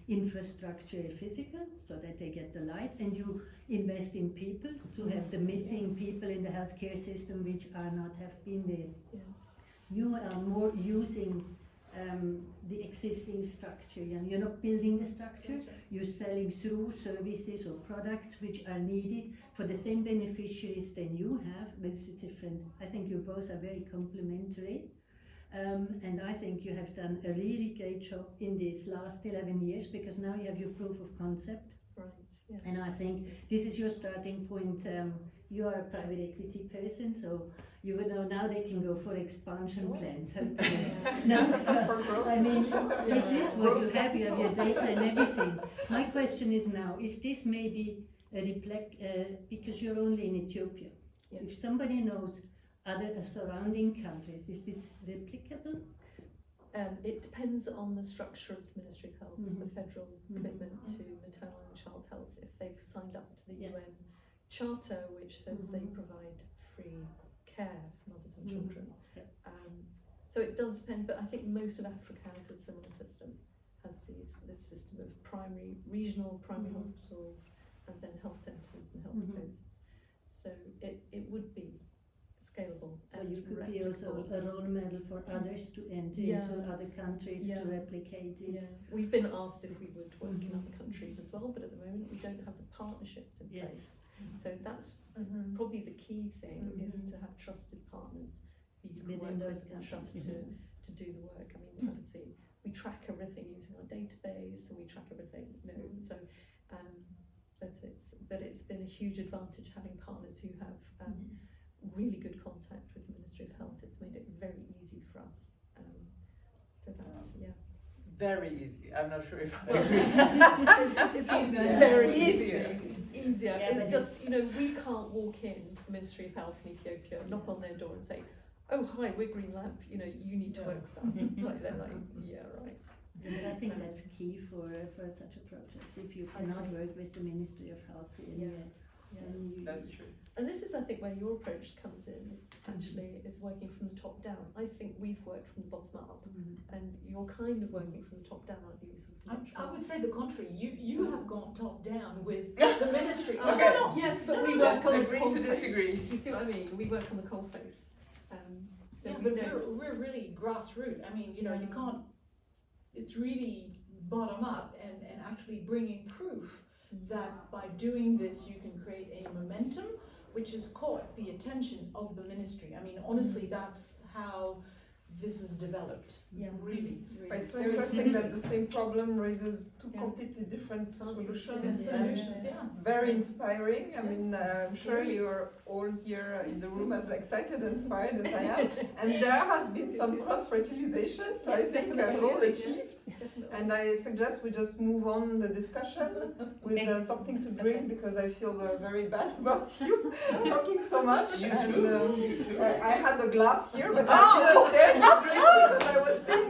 infrastructure physical, so that they get the light, and you invest in people to have the missing people in the healthcare system which are not have been there. Yes. You are more using the existing structure. You're not building the structure, That's right. you're selling through services or products which are needed for the same beneficiaries than you have, but it's different. I think you both are very complementary. And I think you have done a really great job in these last 11 years, because now you have your proof of concept. Right, yes. And I think this is your starting point. You are a private equity person, so you would know now they can go for expansion plan. Totally. No, so, I mean, this is what you have your data and everything. My question is now, is this maybe a because you're only in Ethiopia? Yeah. If somebody knows other surrounding countries, is this replicable? It depends on the structure of the Ministry of Health, Mhm. the federal Mhm. commitment to maternal and child health, if they've signed up to the Yeah. UN Charter, which says they Mhm. provide free care for mothers and Mhm. children. Yeah. So it does depend, but I think most of Africa has a similar system, has this system of regional primary Mhm. hospitals, and then health centres and health Mhm. posts. So it would be scalable. So and you could be also replicable. a role model for others to enter Yeah. into other countries Yeah. to replicate it. Yeah, we've been asked if we would work in Mhm. other countries as well, but at the moment we don't have the partnerships in Yes. place. So that's probably the key thing, is to have trusted partners who you can Within work those with and trust countries. to do the work. I mean, obviously we track everything using our database, and we track everything, so but it's been a huge advantage having partners who have really good contact with the Ministry of Health. It's made it very easy for us. So that, yeah. Very easy. I'm not sure if I Well, agree. it's Easier. very Easier. It's easier. Yeah, It's but just, we can't walk into the Ministry of Health in Ethiopia, knock on their door and say, oh, hi, we're GreenLamp, you need to work with us. It's like, they're like, yeah, right. But I think that's key for such a project. If you cannot work with the Ministry of Health, Yeah. then you... That's true. And this is, I think, where your approach comes in, actually, is working from the top down. I think we've worked from the bottom up, Mhm. and you're kind of working from the top down, aren't you? Sort of much I more. would say the contrary. You have gone top down with the ministry. Okay. No. Yes, but we work on the Agree coal to face. disagree. Do you see what I mean? We work on the coal face. So Yeah, we but don't. we're really grassroots. I mean, you can't. It's really bottom up and actually bringing proof that by doing this you can create a momentum which has caught the attention of the ministry. I mean, honestly, that's how this is developed. Yeah. Really. But it's so interesting that the same problem raises two Yeah. completely different solutions. And Yeah. solutions, yeah. Very inspiring. I mean, Yes. I'm sure you're all here in the room as excited and inspired as I am. And there has been some cross-fertilization, so I Yes, think we have all achieved. Definitely. And I suggest we just move on the discussion with something to drink, because I feel very bad about you talking so much. You And too. You too. I had a glass here, but I didn't dare to drink because I was seeing